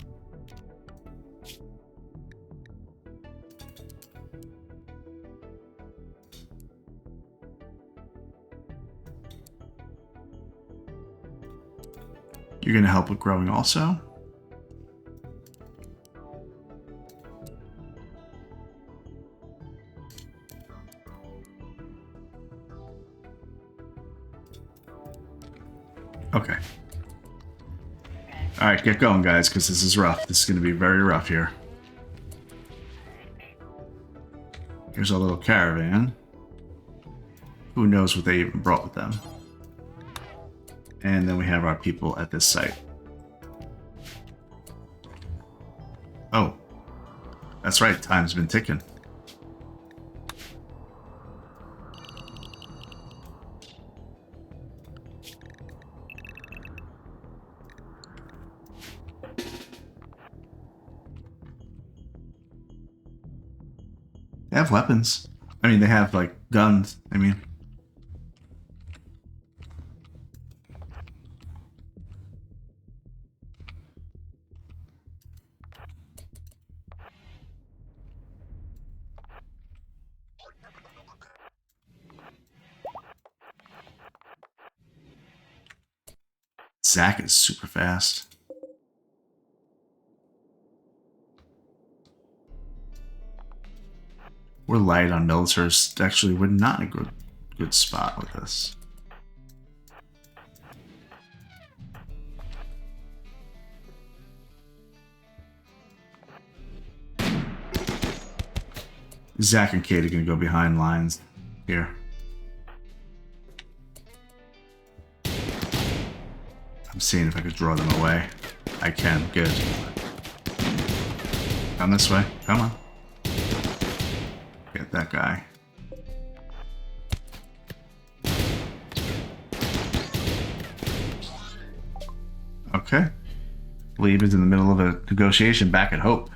You're going to help with growing also. Okay. Alright, get going, guys, because this is rough. This is going to be very rough here. Here's our little caravan. Who knows what they even brought with them. And then we have our people at this site. Oh. That's right, time's been ticking. They have weapons. I mean, they have, like, guns. I mean... Zach is super fast. We're light on military. Actually, we're not in a good spot with this. Zach and Cait are going to go behind lines here. I'm seeing if I could draw them away. I can. Good. Come this way. Come on. Get that guy. Okay. Flebe is in the middle of a negotiation back at Hope.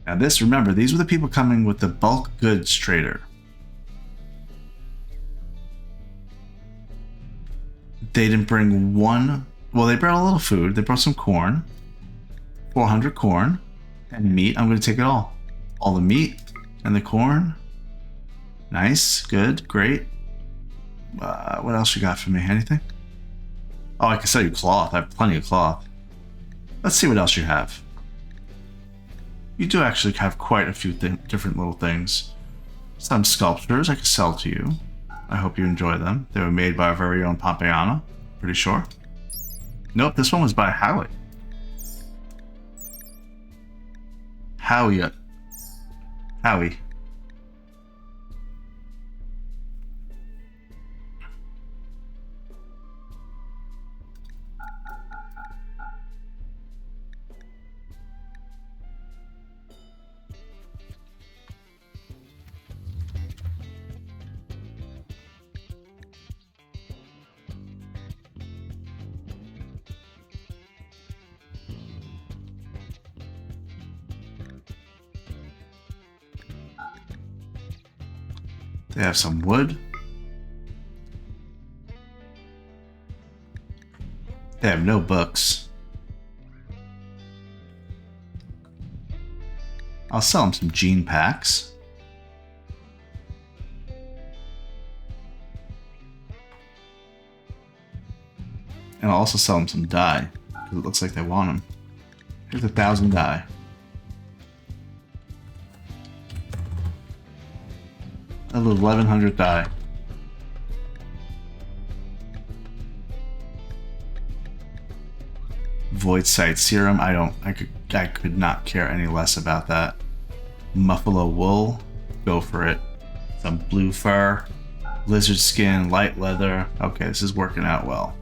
Now this, remember, these were the people coming with the bulk goods trader. They didn't bring one... Well, they brought a little food. They brought some corn. 400 corn. And meat. I'm going to take it all. All the meat and the corn. Nice. Good. Great. What else you got for me? Anything? Oh, I can sell you cloth. I have plenty of cloth. Let's see what else you have. You do actually have quite a few different little things. Some sculptures I can sell to you. I hope you enjoy them. They were made by our very own Pompeiana. Pretty sure. Nope, this one was by Howie. Howie. They have some wood. They have no books. I'll sell them some gene packs. And I'll also sell them some dye, because it looks like they want them. Here's 1,000 dye. A little 1,100 dye. Void Sight Serum. I could not care any less about that. Muffalo wool. Go for it. Some blue fur. Lizard skin. Light leather. Okay, this is working out well.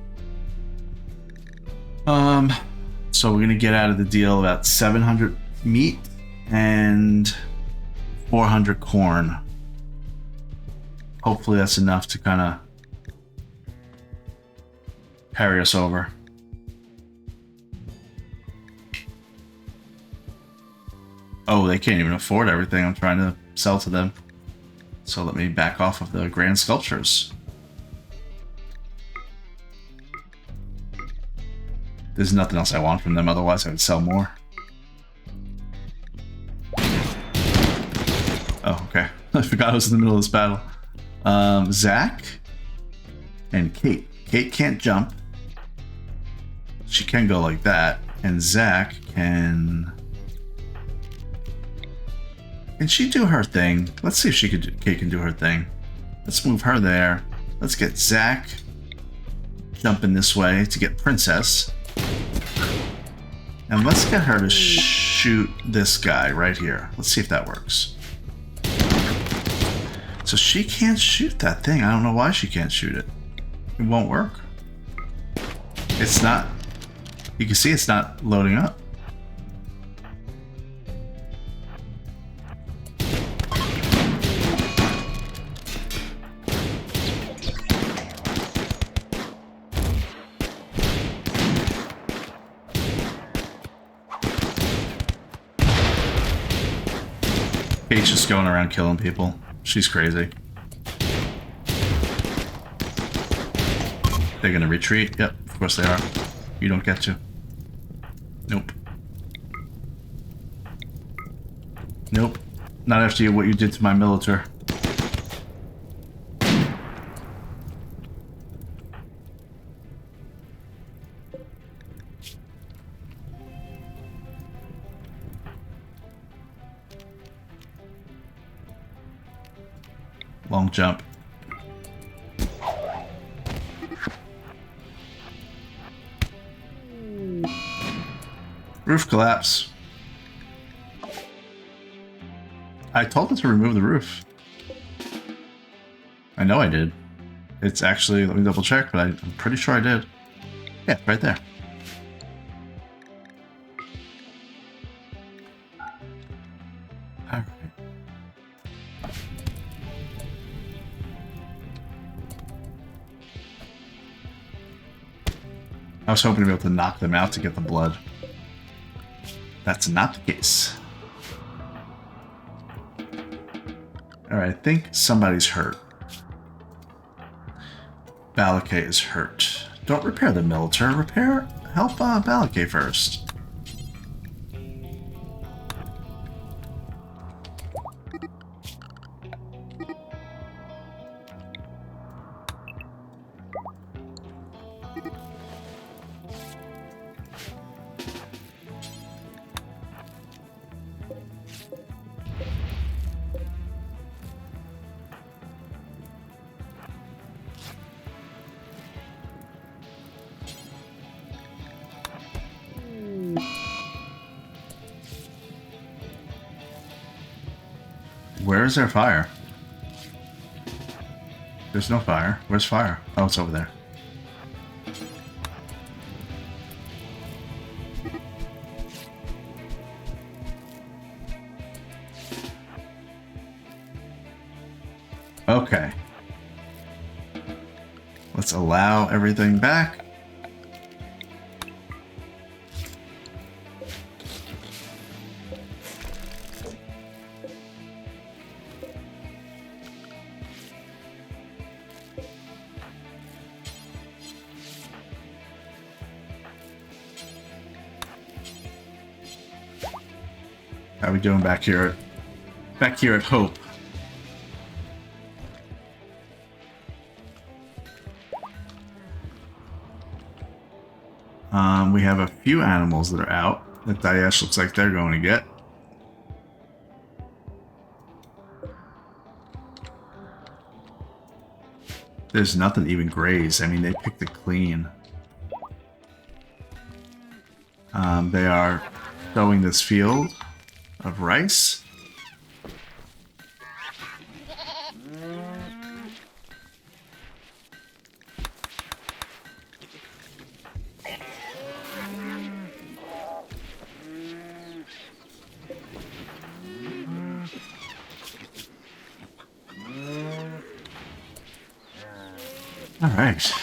So we're gonna get out of the deal about 700 meat and 400 corn. Hopefully that's enough to kind of carry us over. Oh, they can't even afford everything I'm trying to sell to them. So let me back off of the grand sculptures. There's nothing else I want from them, otherwise I would sell more. Oh, okay. I forgot I was in the middle of this battle. Zach and Cait. Cait can't jump. She can go like that. And Zach can... Can she do her thing? Let's see if Cait can do her thing. Let's move her there. Let's get Zach jumping this way to get Princess. And let's get her to shoot this guy right here. Let's see if that works. So she can't shoot that thing. I don't know why she can't shoot it. It won't work. It's not... You can see it's not loading up. Cait's just going around killing people. She's crazy. They're gonna retreat? Yep, of course they are. You don't get to. Nope. Nope. Not after what you did to my militaire. Long jump. Roof collapse. I told it to remove the roof. I know I did. It's actually, let me double check, but I'm pretty sure I did. Yeah, right there. All right. I was hoping to be able to knock them out to get the blood. That's not the case. Alright, I think somebody's hurt. Balakay is hurt. Don't repair the military. Help Balakay first. Where is there fire? There's no fire. Where's fire? Oh, it's over there. Okay. Let's allow everything back. How we doing back here at Hope? We have a few animals that are out that Daesh looks like they're going to get. There's nothing to even graze. I mean, they picked it clean. They are sowing this field of rice. All right.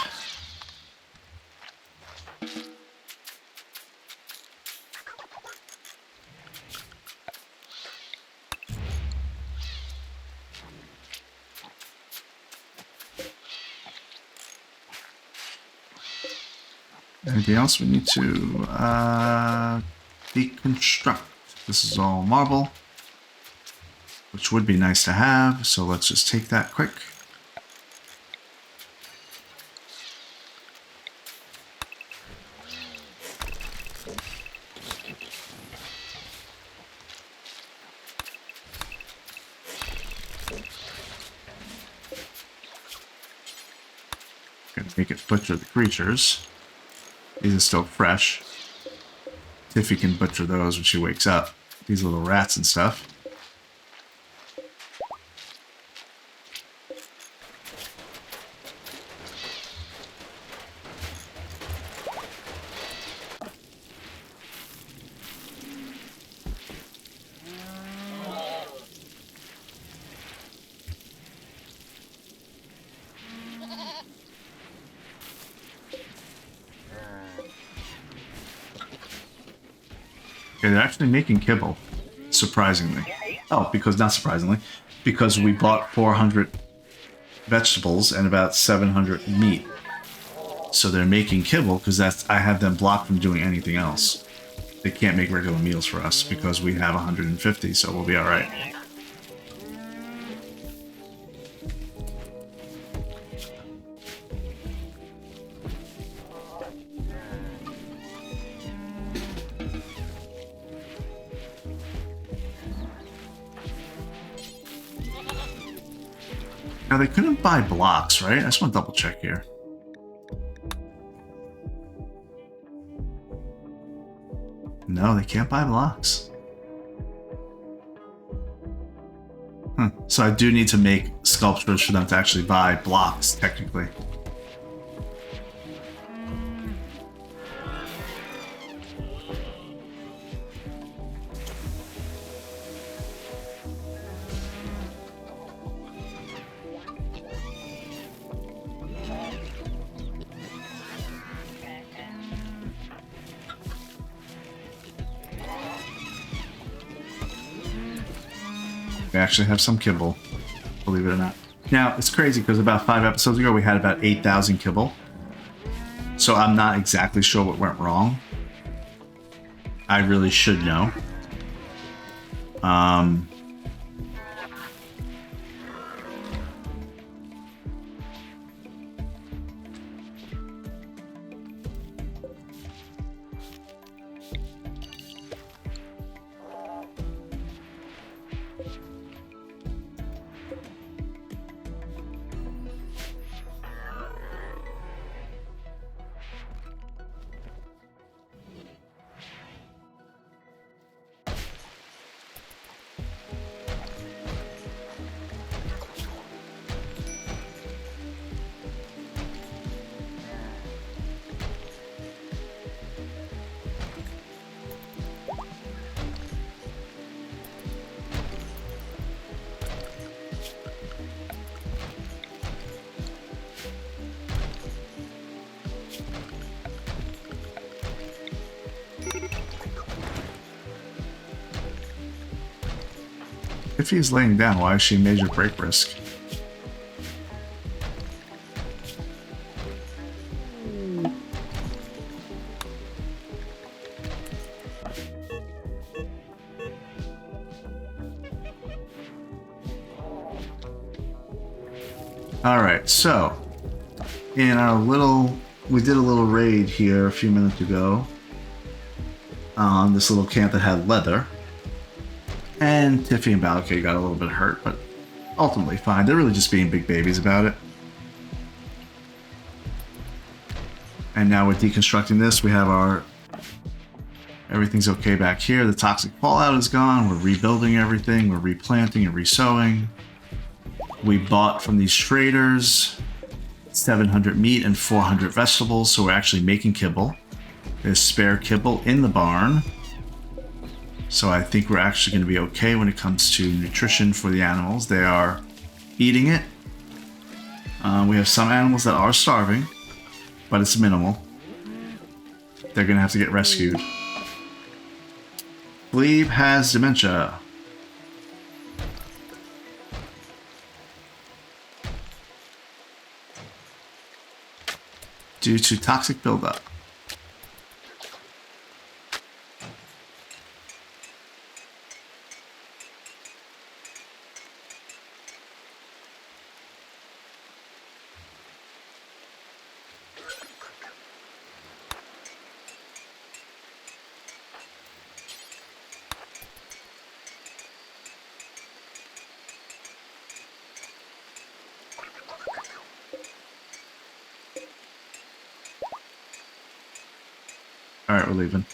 Anything else we need to deconstruct? This is all marble, which would be nice to have, so let's just take that quick. Gonna make it butcher the creatures. These are still fresh. Tiffy can butcher those when she wakes up. These little rats and stuff. Okay, they're actually making kibble, surprisingly. Oh, not surprisingly, because we bought 400 vegetables and about 700 meat. So they're making kibble because I have them blocked from doing anything else. They can't make regular meals for us because we have 150, so we'll be all right. Now, they couldn't buy blocks, right? I just want to double check here. No, they can't buy blocks. So I do need to make sculptures for them to actually buy blocks, technically. We actually have some kibble, believe it or not. Now, it's crazy because about 5 episodes ago, we had about 8,000 kibble. So I'm not exactly sure what went wrong. I really should know. Tiffy is laying down. Why is she a major break risk? Alright, so in our we did a little raid here a few minutes ago on this little camp that had leather. And Tiffy and Balakay got a little bit hurt, but ultimately fine. They're really just being big babies about it. And now we're deconstructing this. We have everything's okay back here. The toxic fallout is gone. We're rebuilding everything. We're replanting and resowing. We bought from these traders 700 meat and 400 vegetables, so we're actually making kibble. There's spare kibble in the barn. So I think we're actually going to be okay when it comes to nutrition for the animals. They are eating it. We have some animals that are starving, but it's minimal. They're going to have to get rescued. Flebe has dementia. Due to toxic buildup. Alright, we're leaving.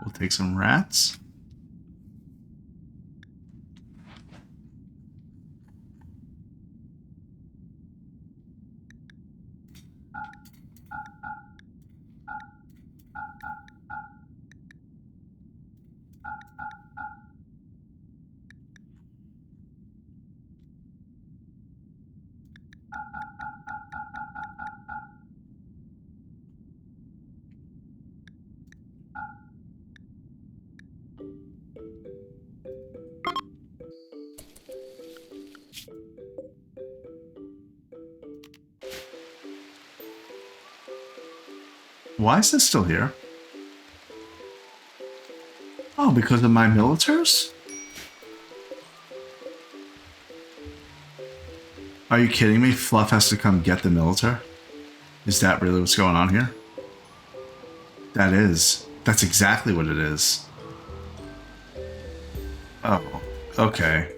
We'll take some rats. Why is this still here? Oh, because of my militars? Are you kidding me? Fluff has to come get the militar? Is that really what's going on here? That is. That's exactly what it is. Oh, okay.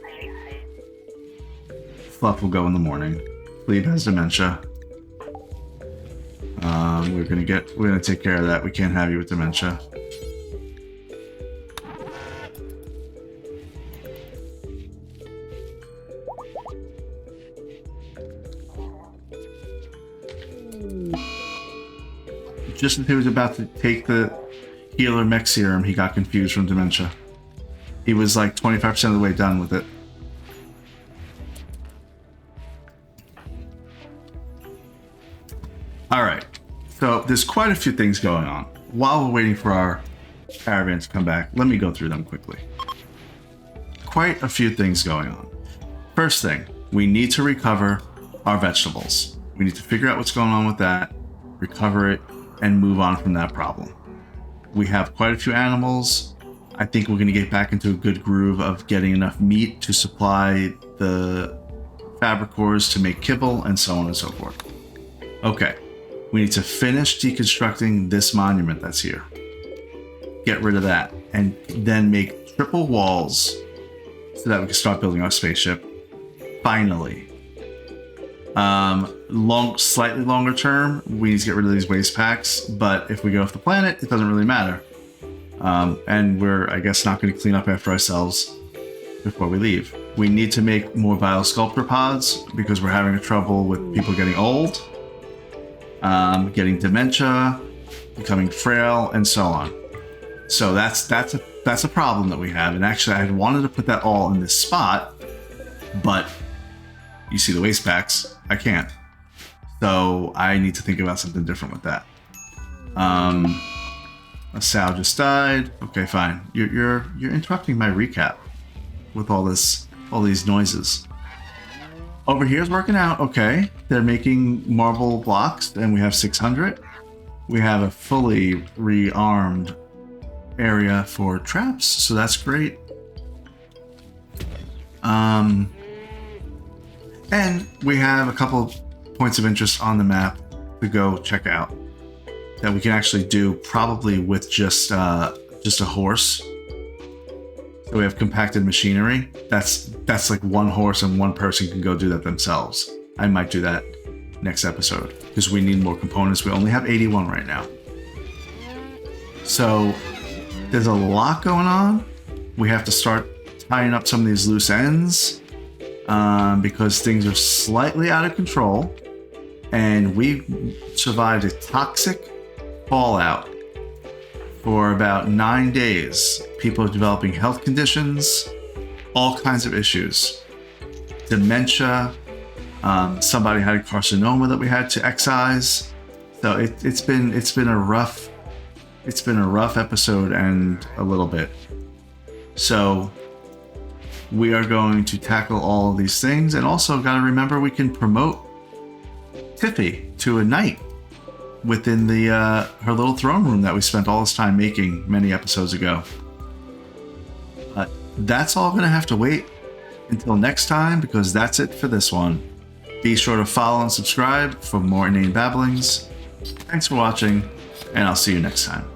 Fluff will go in the morning. Flebe has dementia. We're gonna take care of that. We can't have you with dementia. Just as he was about to take the healer mech serum, he got confused from dementia. He was like 25% of the way done with it. Alright, so there's quite a few things going on. While we're waiting for our caravan to come back, let me go through them quickly. Quite a few things going on. First thing, we need to recover our vegetables. We need to figure out what's going on with that, recover it, and move on from that problem. We have quite a few animals. I think we're going to get back into a good groove of getting enough meat to supply the fabric cores to make kibble and so on and so forth. Okay, we need to finish deconstructing this monument that's here. Get rid of that and then make triple walls so that we can start building our spaceship. Finally. Slightly longer term, we need to get rid of these waste packs, but if we get off the planet, it doesn't really matter. And we're, I guess, not going to clean up after ourselves before we leave. We need to make more biosculptor pods because we're having trouble with people getting old, getting dementia, becoming frail, and so on. So that's a problem that we have. And actually, I had wanted to put that all in this spot, but you see the waste packs, I can't. So I need to think about something different with that. A sow just died. Okay, fine. You're interrupting my recap with all these noises. Over here's working out. Okay, they're making marble blocks, and we have 600. We have a fully rearmed area for traps, so that's great. And we have a couple points of interest on the map to go check out that we can actually do probably with just a horse. So we have compacted machinery. That's like one horse and one person can go do that themselves. I might do that next episode because we need more components. We only have 81 right now. So there's a lot going on. We have to start tying up some of these loose ends. Because things are slightly out of control, and we survived a toxic fallout for about 9 days. People are developing health conditions, all kinds of issues, dementia. Somebody had a carcinoma that we had to excise. So it's been a rough episode and a little bit. So we are going to tackle all of these things, and also got to remember we can promote Tiffy to a knight within the her little throne room that we spent all this time making many episodes ago. That's all going to have to wait until next time, because that's it for this one. Be sure to follow and subscribe for more inane babblings. Thanks for watching, and I'll see you next time.